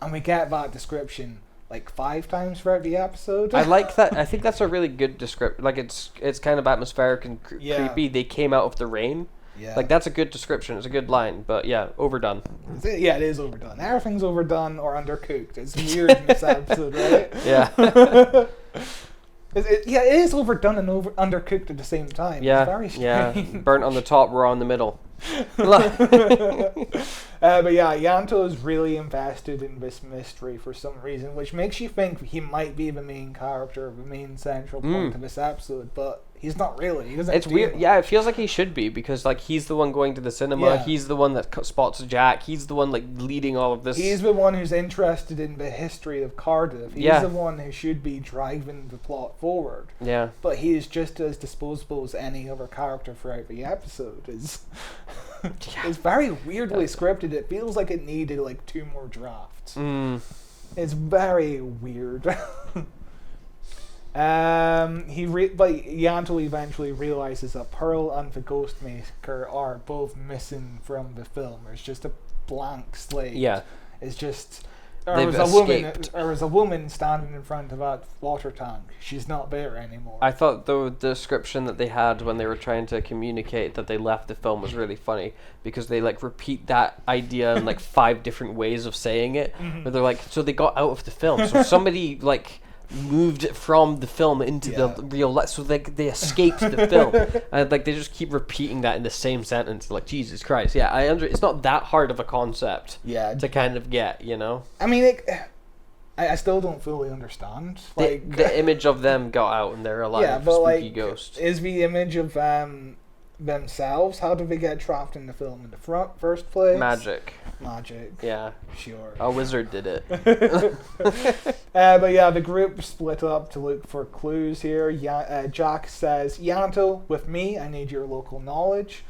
And we get that description like 5 times throughout the episode. I like that. I think that's a really good description. Like, it's kind of atmospheric and creepy. They came out of the rain. Yeah. Like, that's a good description. It's a good line. But yeah, overdone. Yeah, it is overdone. Everything's overdone or undercooked. It's weird in this episode, right? Yeah. It is overdone and undercooked at the same time. Yeah. It's very strange. Yeah. Burnt on the top, raw in the middle. But yeah, Yanto is really invested in this mystery for some reason, which makes you think he might be the main character, the main central point of this episode, but he's not really. He doesn't. It's weird. Much. Yeah, it feels like he should be because like he's the one going to the cinema. Yeah. He's the one that spots Jack. He's the one like leading all of this. He's the one who's interested in the history of Cardiff. He's the one who should be driving the plot forward. Yeah. But he is just as disposable as any other character throughout the episode. It's very weirdly scripted. It feels like it needed like 2 more drafts. It's very weird. But Yanto eventually realizes that Pearl and the Ghostmaker are both missing from the film. It's just a blank slate. Yeah. It's just they've escaped. There was a woman standing in front of that water tank. She's not there anymore. I thought the description that they had when they were trying to communicate that they left the film was really funny, because they like repeat that idea in like 5 different ways of saying it. Where they're like, so they got out of the film. So somebody like moved it from the film into the real life, so they escaped the film, and like they just keep repeating that in the same sentence. Like, Jesus Christ, it's not that hard of a concept to kind of get, you know. I mean, I still don't fully understand. Like the image of them got out and they're alive, spooky ghost. Is the image of themselves? How did they get trapped in the film in the first place? Magic. Yeah. Sure. A wizard did it. But yeah, the group split up to look for clues here. Jack says, Yanto, with me, I need your local knowledge.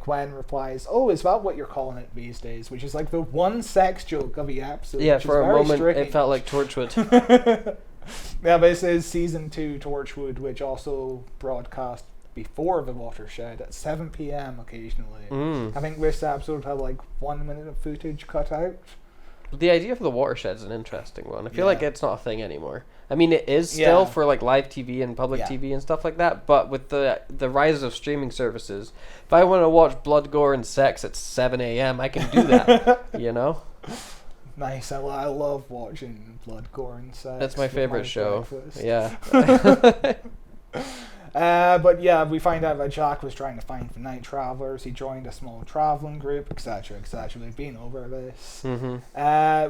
Gwen replies, oh, is that what you're calling it these days? Which is like the one sex joke of the episode. Yeah, for a moment strange. It felt like Torchwood. Yeah, but this is season 2 Torchwood, which also broadcast before the watershed at 7 p.m. occasionally. I think this episode had like 1 minute of footage cut out. The idea for the watershed is an interesting one. I feel like it's not a thing anymore. I mean, it is still for like live TV and public TV and stuff like that, but with the rise of streaming services, if I want to watch blood, gore, and sex at 7 a.m., I can do that, you know? Nice. I love watching blood, gore, and sex. That's my favorite show. Breakfast. Yeah. But yeah, we find out that Jack was trying to find the night travelers. He joined a small traveling group, etc., etc. We've been over this.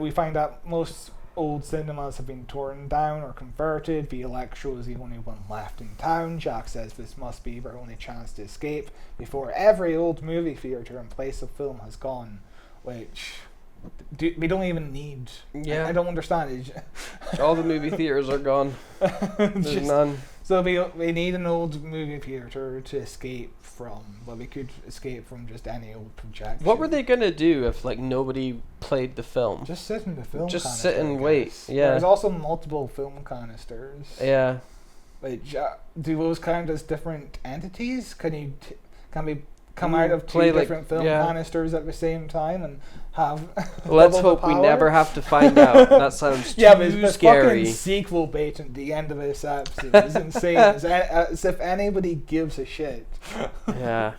We find out most old cinemas have been torn down or converted. The LUX shows the only one left in town. Jack says this must be their only chance to escape before every old movie theatre in place of film has gone, which we don't even need. Yeah, I don't understand it. All the movie theaters are gone. There's none. So we need an old movie theater to escape from. Well, we could escape from just any old projection. What were they gonna do if like nobody played the film? Just sit in the film. Just canister, sit and wait. Yeah. There's also multiple film canisters. Yeah. Like, do those count as different entities? Can we come out of two different film canisters at the same time and have? Let's hope we never have to find out. That sounds too scary. Fucking sequel bait at the end of this episode is insane. As if anybody gives a shit. Yeah.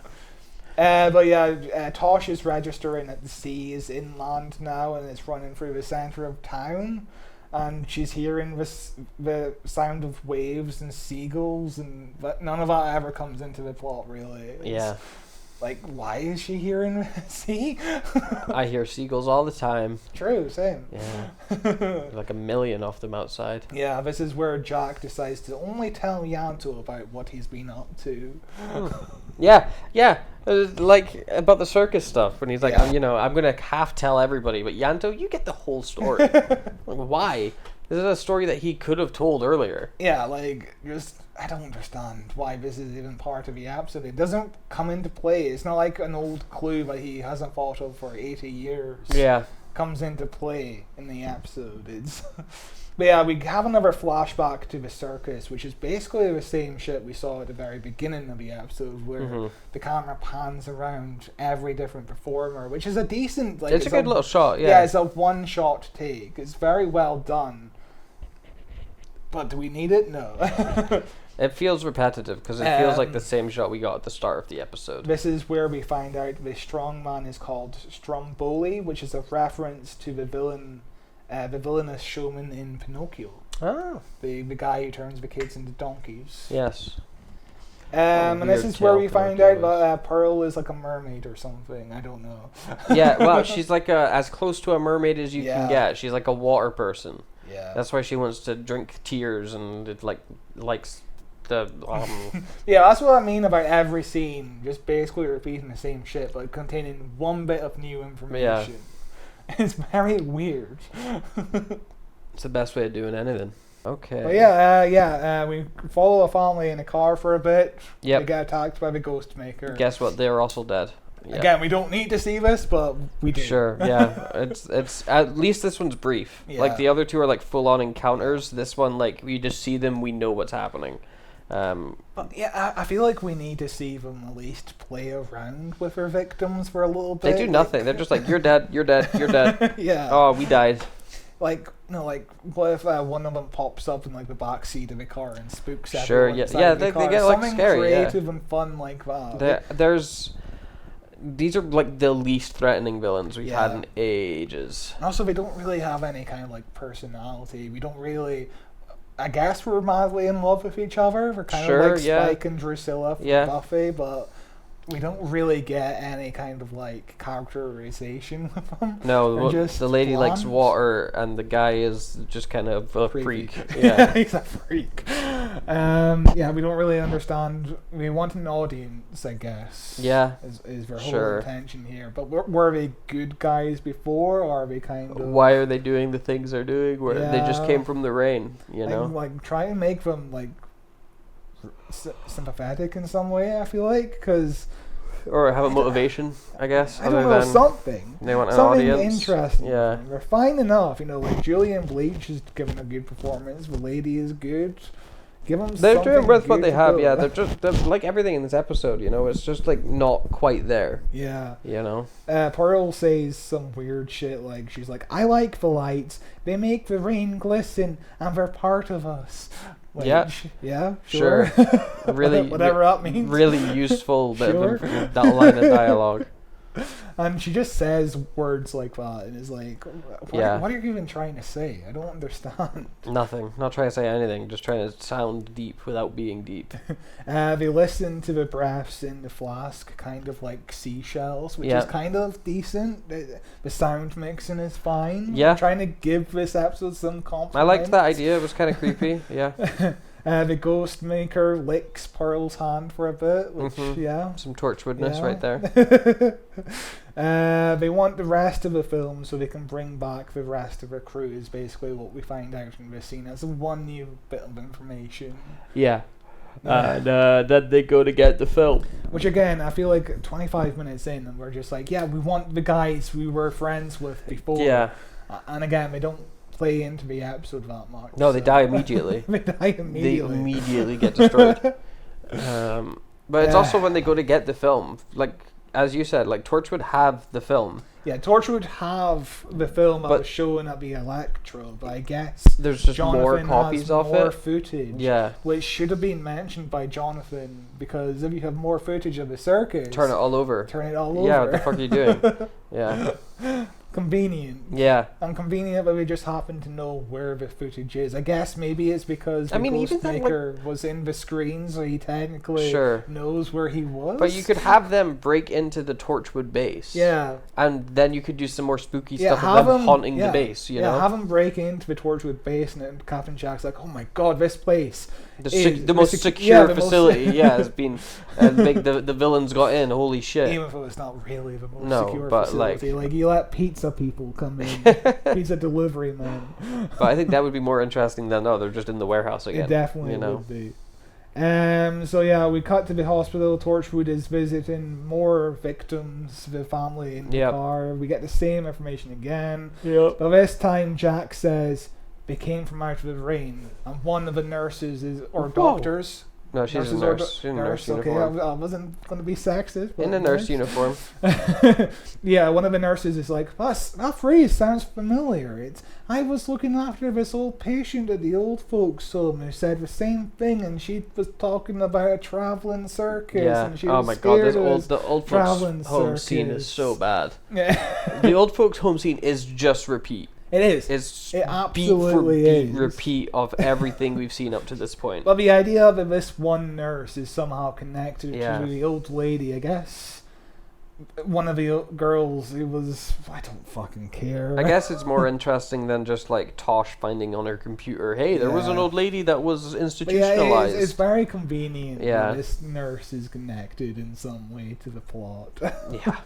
But yeah, Tosh is registering that the sea is inland now and it's running through the center of town. And she's hearing the sound of waves and seagulls, but none of that ever comes into the plot, really. Yeah. Like, why is she hearing sea? I hear seagulls all the time. True, same. Yeah. Like a million of them outside. Yeah, this is where Jack decides to only tell Yanto about what he's been up to. Yeah. Like about the circus stuff when he's like, I'm gonna half tell everybody, but Yanto, you get the whole story. Like, why? This is a story that he could have told earlier. Yeah, like, I don't understand why this is even part of the episode. It doesn't come into play. It's not like an old clue that he hasn't thought of for 80 years. Yeah. Comes into play in the episode. But yeah, we have another flashback to the circus, which is basically the same shit we saw at the very beginning of the episode, where the camera pans around every different performer, which is a decent... It's a good little shot, yeah. Yeah, it's a one-shot take. It's very well done. But do we need it? No. It feels repetitive because it feels like the same shot we got at the start of the episode. This is where we find out the strong man is called Stromboli, which is a reference to the villainous showman in Pinocchio. Oh. The guy who turns the kids into donkeys. Yes. And this is where we find out that Pearl is like a mermaid or something. I don't know. Yeah, well, she's like as close to a mermaid as you can get. She's like a water person. Yeah. That's why she wants to drink tears and it likes the Yeah, that's what I mean about every scene. Just basically repeating the same shit, but containing one bit of new information. Yeah. It's very weird. It's the best way of doing anything. Okay. But we follow a family in a car for a bit. Yep. They get attacked by the ghost maker. Guess what? They're also dead. Yep. Again, we don't need to see this, but we do. Sure, yeah. It's at least this one's brief. Yeah. Like the other two are like full on encounters. This one, like, we just see them, we know what's happening. But yeah, I feel like we need to see them at least play around with their victims for a little bit. They do nothing. They're just like, you're dead, you're dead, you're dead. Yeah. Oh, we died. like, what if one of them pops up in like the back seat of the car and spooks everyone? Sure, yeah, the they car? get like Something scary, creative and fun like that. These are like the least threatening villains we've had Yeah. in ages. And also, they don't really have any kind of like personality. We don't really. I guess we're madly in love with each other. We're kind of like Spike and Drusilla from Buffy, but we don't really get any kind of like characterization with them. No, the lady likes water, and the guy is just kind of a freak. Yeah, he's a freak. Yeah, we don't really understand. We want an audience, I guess. Yeah, is their whole intention here. But were they good guys before, or are they kind of? Why are they doing the things they're doing? Where they just came from the rain, you know? Like try and make them like sympathetic in some way. I feel like or have a motivation, I guess. I don't know, something. They want an something audience. Interesting. Yeah. They're fine enough, like Julian Bleach is giving a good performance. The lady is good. Give them. They're doing with what they have. Yeah, they're like everything in this episode. It's just like not quite there. Yeah. Pearl says some weird shit like she's like, "I like the lights. They make the rain glisten, and they're part of us." Like, yeah, sure. Really, whatever that means. Really useful bit of that line of dialogue. And she just says words like that, and is like, what are you even trying to say? I don't understand. Nothing. Not trying to say anything. Just trying to sound deep without being deep. They listen to the breaths in the flask, kind of like seashells, which is kind of decent. The sound mixing is fine. Yeah. I'm trying to give this episode some compliment. I liked that idea. It was kind of creepy. Yeah. The ghost maker licks Pearl's hand for a bit, which, some Torchwoodness right there. They want the rest of the film so they can bring back the rest of the crew, is basically what we find out in this scene. That's one new bit of information. Yeah. And then they go to get the film. Which again, I feel like 25 minutes in and we're just like, we want the guys we were friends with before. Yeah. And again, they don't play into the episode that much. No, they die immediately. They immediately get destroyed. But it's also when they go to get the film, like as you said, like Torchwood have the film. Yeah, Torchwood have the film that was shown at the Electro, but I guess there's just more copies of more it. Footage, which should have been mentioned by Jonathan, because if you have more footage of the circus, turn it all over. Yeah, what the fuck are you doing? Yeah. Convenient. Yeah. And convenient, but we just happen to know where the footage is. I guess maybe it's because the Ghostmaker was in the screen, so he technically knows where he was. But you could have them break into the Torchwood base. Yeah. And then you could do some more spooky stuff of them haunting the base, you know? Yeah, have them break into the Torchwood base, and then Captain Jack's like, oh my god, this place the most secure facility, has been, and the villains got in, holy shit. Even if it's not really the most secure facility. Like you let pizza people come in, pizza delivery man. But I think that would be more interesting than, they're just in the warehouse again. It definitely would be. So we cut to the hospital. Torchwood is visiting more victims, the family in the car. We get the same information again. But this time Jack says they came from out of the rain, and one of the nurses doctors. No, she's a nurse. She's in a nurse uniform. I wasn't going to be sexist. In a nurse uniform. One of the nurses is like, that phrase sounds familiar. I was looking after this old patient at the old folks' home who said the same thing, and she was talking about a traveling circus. Yeah. And she was my god, the old folks' home scene is so bad. The old folks' home scene is just repeat. It is. It absolutely is. Beat for beat repeat of everything we've seen up to this point. But the idea of this one nurse is somehow connected to the old lady, I guess. One of the girls who was... I don't fucking care. I guess it's more interesting than just like Tosh finding on her computer, hey, there was an old lady that was institutionalized. It's very convenient that this nurse is connected in some way to the plot. Yeah.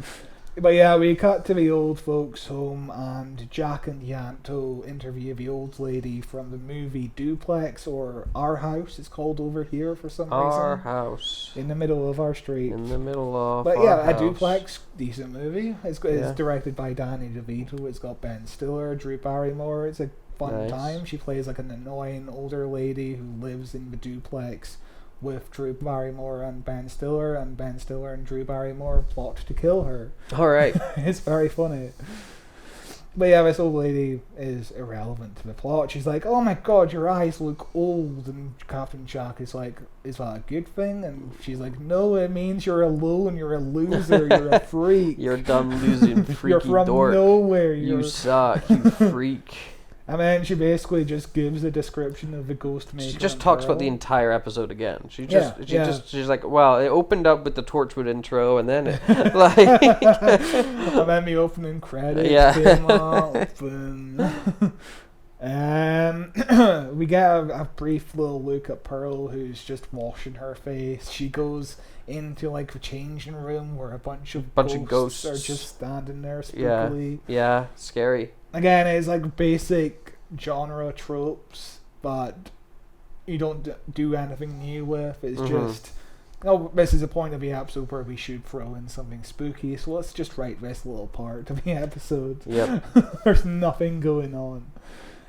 But we cut to the old folks' home, and Jack and Yanto interview the old lady from the movie Duplex, or Our House, it's called over here for some reason. Our House. In the middle of our street. In the middle of But our house. A Duplex, decent movie. It's directed by Danny DeVito. It's got Ben Stiller, Drew Barrymore. It's a fun time. She plays like an annoying older lady who lives in the duplex with Drew Barrymore and Ben Stiller and Drew Barrymore plot to kill her. All right. It's very funny. But yeah, this old lady is irrelevant to the plot. She's like, "Oh my god, your eyes look old," and Captain Jack is like, "Is that a good thing?" And she's like, "No, it means you're alone, you're a loser, you're a freak. You're a dumb, losing, freaky You're from dork. nowhere. You suck, you freak." And then she basically just gives a description of the ghost maker. She just talks about the entire episode again. She's like, well, it opened up with the Torchwood intro, and then it, like, and then the opening credits came up, and we get a brief little look at Pearl, who's just washing her face. She goes into like the changing room where a bunch of ghosts are just standing there spookily. Yeah, scary. Again, it's like basic genre tropes, but you don't do anything new with. It's just, oh, this is a point of the episode where we should throw in something spooky, so let's just write this little part of the episode. Yep. There's nothing going on.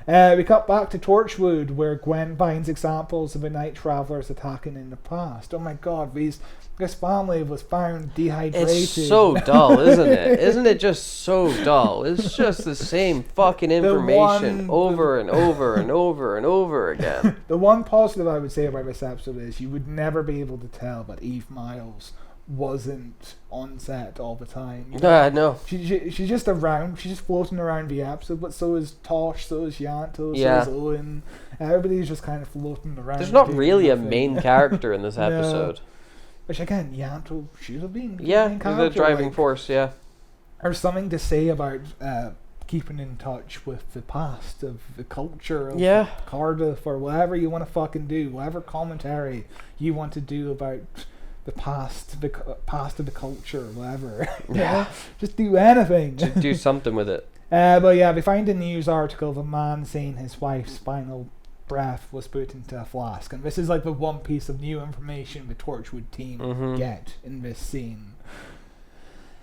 We cut back to Torchwood, where Gwen finds examples of the night travelers attacking in the past. Oh my god, this family was found dehydrated. It's so dull, isn't it? Isn't it just so dull? It's just the same fucking information over and over and over and over again. The one positive I would say about this episode is you would never be able to tell that Eve Miles wasn't on set all the time. No. She's just around. She's just floating around the episode, but so is Tosh, so is Yanto, so is Owen. Everybody's just kind of floating around. There's not really a main character in this episode. No. Which again, Yanto should have been the driving force. Yeah. There's something to say about keeping in touch with the past of the culture of Cardiff, or whatever you want to fucking do, whatever commentary you want to do about the past of the culture, whatever. Just do anything. Just do something with it. But yeah, we find a news article of a man saying his wife's final breath was put into a flask, and this is like the one piece of new information the Torchwood team get in this scene.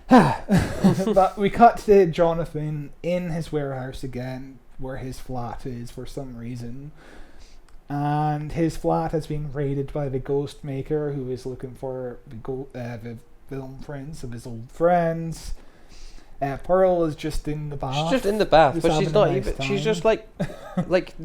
But we cut to Jonathan in his warehouse again, where his flat is for some reason, and his flat has been raided by the ghost maker, who is looking for the film prints of his old friends. Pearl is just in the bath. She's just in the bath, but she's not even. Time. She's just like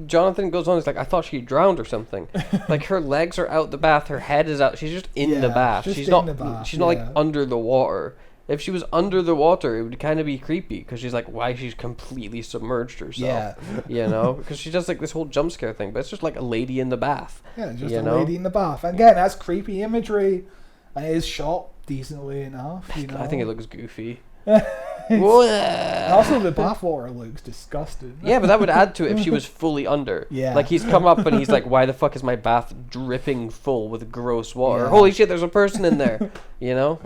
Jonathan goes on. He's like, I thought she drowned or something. Like her legs are out the bath, her head is out. She's just in the bath. She's not. She's not like under the water. If she was under the water, it would kind of be creepy, because she's like, why she's completely submerged herself. You know, because she does like this whole jump scare thing, but it's just like a lady in the bath. Yeah, just a lady in the bath. And again, that's creepy imagery, and it is shot decently enough. You know, I think it looks goofy. Also, the bathwater looks disgusting. Yeah, but that would add to it if she was fully under. Yeah. Like, he's come up and he's like, why the fuck is my bath dripping full with gross water? Holy shit, there's a person in there. You know?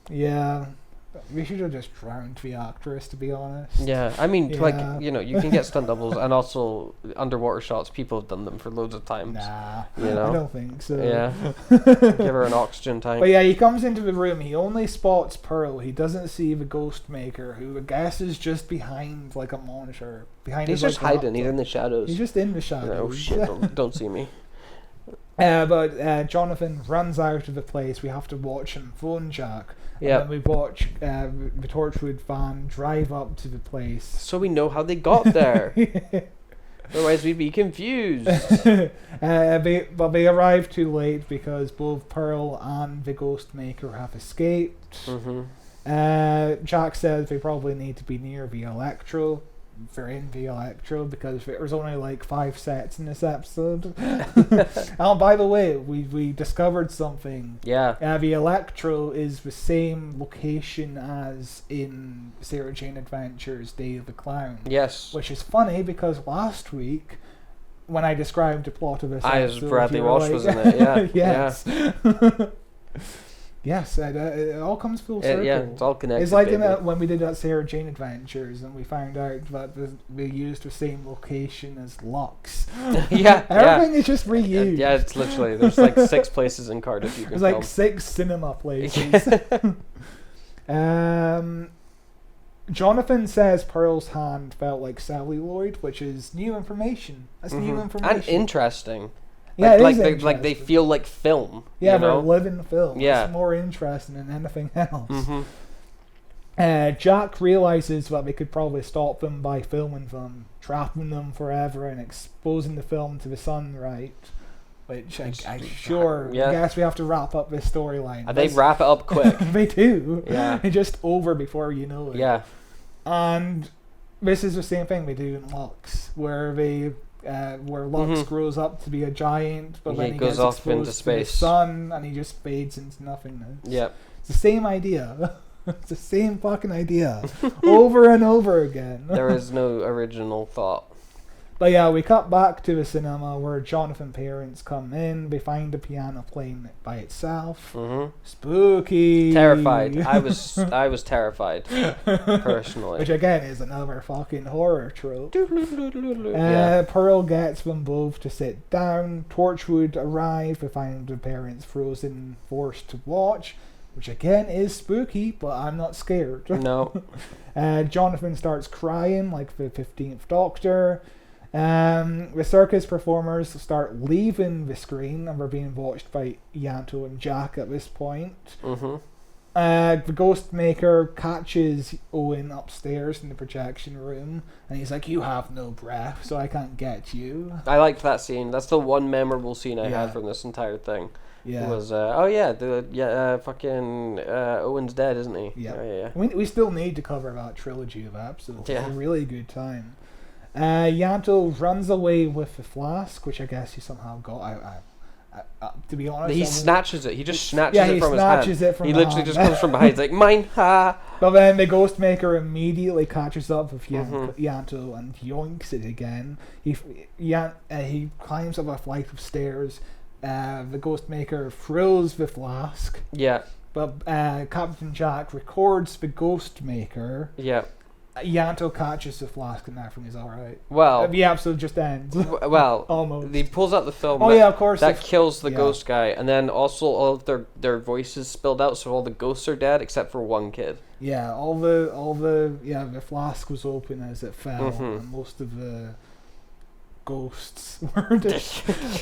Yeah. We should have just drowned the actress, to be honest. Yeah, I mean, like, you know, you can get stunt doubles, and also underwater shots. People have done them for loads of times. Nah, you know? I don't think so. Yeah, give her an oxygen tank. But yeah, he comes into the room. He only spots Pearl. He doesn't see the ghost maker, who I guess is just behind like a monitor. He's just hiding. He's in the shadows. He's just in the shadows. Oh shit! Don't see me. But Jonathan runs out of the place. We have to watch him phone Jack. Yeah. And then we watch the Torchwood van drive up to the place. So we know how they got there. Otherwise we'd be confused. But they arrive too late because both Pearl and the Ghost Maker have escaped. Jack says they probably need to be near the Electro. They're in the Electro because there's only like 5 sets in this episode. Oh, by the way, we discovered something. Yeah. The Electro is the same location as in Sarah Jane Adventures Day of the Clown. Yes. Which is funny because last week, when I described the plot of this episode, Bradley Walsh was in it. Yeah. Yes. Yeah. Yes, it all comes full circle. Yeah, it's all connected. It's like when we did that Sarah Jane Adventures, and we found out that we used the same location as LUX. Everything is just reused. Yeah, it's literally there's like 6 places in Cardiff you can film. There's like 6 cinema places. Jonathan says Pearl's hand felt like celluloid, which is new information. That's new information. And interesting. Yeah, like they feel like film. Yeah, they're living film. Yeah, it's more interesting than anything else. Jack realizes that we could probably stop them by filming them, trapping them forever, and exposing the film to the sun, right? Which I guess we have to wrap up this storyline. And they wrap it up quick. They do. Yeah. It's just over before you know it. Yeah. And this is the same thing they do in LUX, where LUX grows up to be a giant, but then he goes gets off exposed into to space. the sun, and he just fades into nothingness. Yep. It's the same idea. It's the same fucking idea over and over again. There is no original thought. But yeah, we cut back to the cinema where Jonathan's parents come in. They find the piano playing by itself. Spooky. Terrified. I was terrified personally. Which again is another fucking horror trope. Yeah. Pearl gets them both to sit down. Torchwood arrive. They find the parents frozen, forced to watch. Which again is spooky, but I'm not scared. No. Jonathan starts crying like the 15th Doctor. The circus performers start leaving the screen and we're being watched by Yanto and Jack at this point. The ghost maker catches Owen upstairs in the projection room and he's like, you have no breath, so I can't get you. I liked that scene. That's the one memorable scene I had from this entire thing. Yeah. It was fucking Owen's dead, isn't he? Yeah. We still need to cover that trilogy of episodes. Yeah. It's a really good time. Yanto runs away with the flask, which I guess he somehow got. To be honest, he snatches it. He just snatches it from his hand. He literally just comes from behind. He's like, mine, ha! But then the ghost maker immediately catches up with Yanto and yoinks it again. He climbs up a flight of stairs. The ghost maker throws the flask. Yeah. But Captain Jack records the ghost maker. Yeah. Yanto catches the flask and everything is alright. Well, the episode just ends. Well, almost. He pulls out the film. Of course. That kills the ghost guy, and then also all of their voices spilled out, so all the ghosts are dead except for one kid. Yeah, the flask was open as it fell, and most of the ghosts were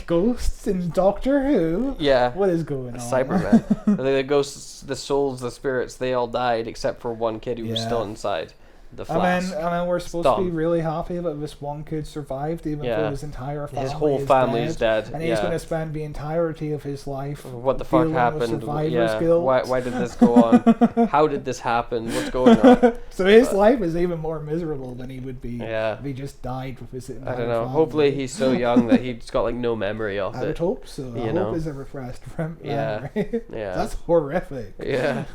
ghosts in Doctor Who. Yeah. What is going on? Cybermen. The ghosts, the souls, the spirits, they all died except for one kid who was still inside the flask. And then we're supposed to be really happy that this one kid survived, even though his entire family his whole family is dead. And he's going to spend the entirety of his life what the fuck happened? Guilt. Why did this go on? How did this happen? What's going on? So his life is even more miserable than he would be if he just died with his entire I don't know. family. Hopefully he's so young that he's got like no memory of it. I would hope so. I hope it's a repressed memory. Yeah. That's horrific. Yeah.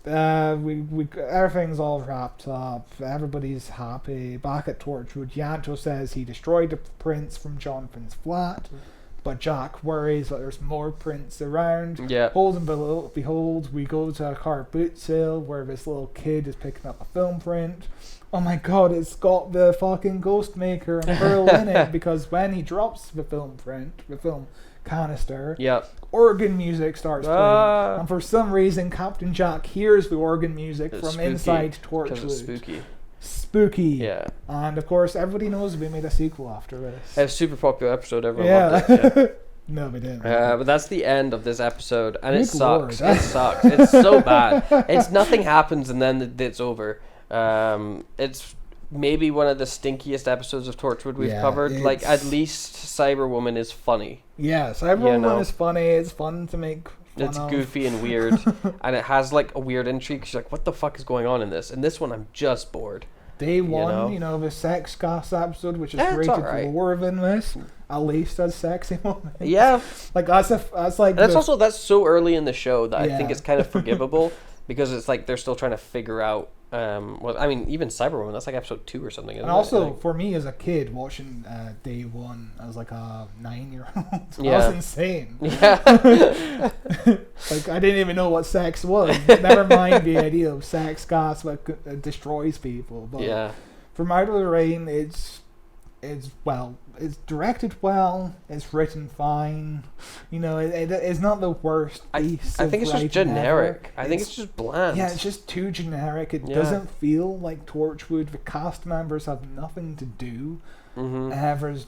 We everything's all wrapped up. Everybody's happy. Back at Torchwood, Yanto says he destroyed the prints from Jonathan's flat, but Jack worries that there's more prints around. Yeah. Hold and behold, we go to a car boot sale where this little kid is picking up a film print. Oh my god, it's got the fucking ghost maker and Pearl in it, because when he drops the film canister, organ music starts playing, and for some reason Captain Jack hears the organ music from inside Torchwood. It's spooky. Yeah. And of course everybody knows we made a sequel after this. It's a super popular episode, everyone loved it. Yeah. No, we didn't. But that's the end of this episode, and it sucks. It sucks. It's so bad. It's nothing happens and then it's over. It's maybe one of the stinkiest episodes of Torchwood we've covered. Like, at least Cyberwoman is funny. Yeah, Cyberwoman is funny. It's fun to make fun It's of. goofy and weird, and it has like a weird intrigue. She's like, what the fuck is going on in this? In this one, I'm just bored. Day one, the sex gas episode, which is rated lower than this, at least has sexy moments. Yeah, like that's so early in the show that I think it's kind of forgivable, because it's like they're still trying to figure out. Even Cyberwoman, that's like episode 2 or something. And also, for me as a kid watching Day One, I was like a 9-year-old. Yeah. That was insane. Yeah. Like, I didn't even know what sex was. Never mind the idea of sex gas that destroys people. But from Out of the Rain, it's directed well, it's written fine. It's not the worst piece I think it's just generic. Ever. I think it's just bland. Yeah, it's just too generic. It doesn't feel like Torchwood. The cast members have nothing to do. There's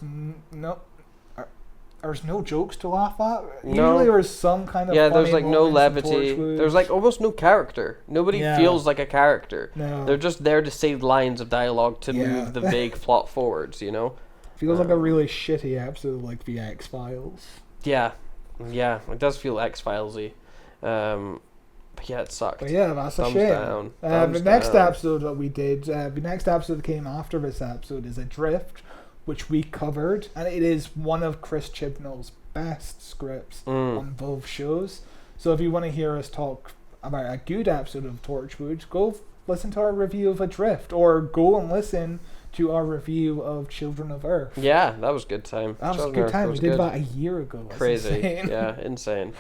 there's no jokes to laugh at. No. Usually there's some kind of there's funny like no moments in levity. Torchwood. There's like almost no character. Nobody feels like a character. No. They're just there to say lines of dialogue to move the vague plot forwards, you know? Feels like a really shitty episode of like the X-Files. Yeah, it does feel X-Filesy. But yeah, it sucked. But yeah, that's a Thumbs shame. down. The next episode that we did, the next episode that came after this episode is Adrift, which we covered, and it is one of Chris Chibnall's best scripts on both shows. So if you want to hear us talk about a good episode of Torchwood, go listen to our review of Adrift, or go and listen to our review of Children of Earth. Yeah, that was a good time. That was a good time. We did that a year ago. That's crazy. insane. Yeah, insane.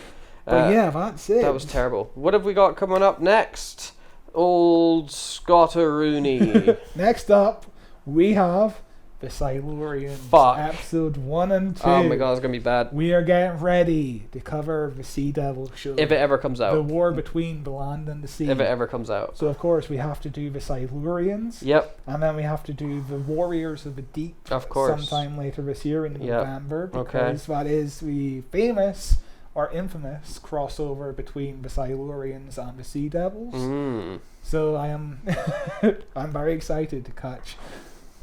But yeah, that's it. That was terrible. What have we got coming up next? Old Scotteroony. Next up, we have the Silurians, episode 1 and 2. Oh my god, it's gonna be bad. We are getting ready to cover the Sea Devil show. If it ever comes out. The war between the land and the sea. If it ever comes out. So of course we have to do the Silurians. Yep. And then we have to do the Warriors of the Deep. Of course. Sometime later this year in November. Because that is the famous or infamous crossover between the Silurians and the Sea Devils. So I am I'm very excited to catch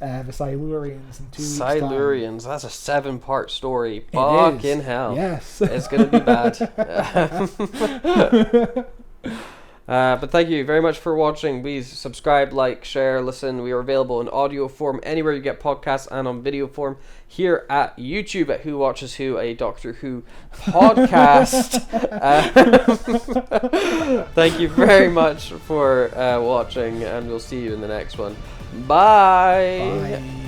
the Silurians in 2 weeks' time. Silurians, that's a 7-part story. Fucking hell. Yes. It's going to be bad. But thank you very much for watching. Please subscribe, like, share, listen. We are available in audio form anywhere you get podcasts, and on video form here at YouTube at Who Watches Who, a Doctor Who podcast. Thank you very much for watching, and we'll see you in the next one. Bye. Bye.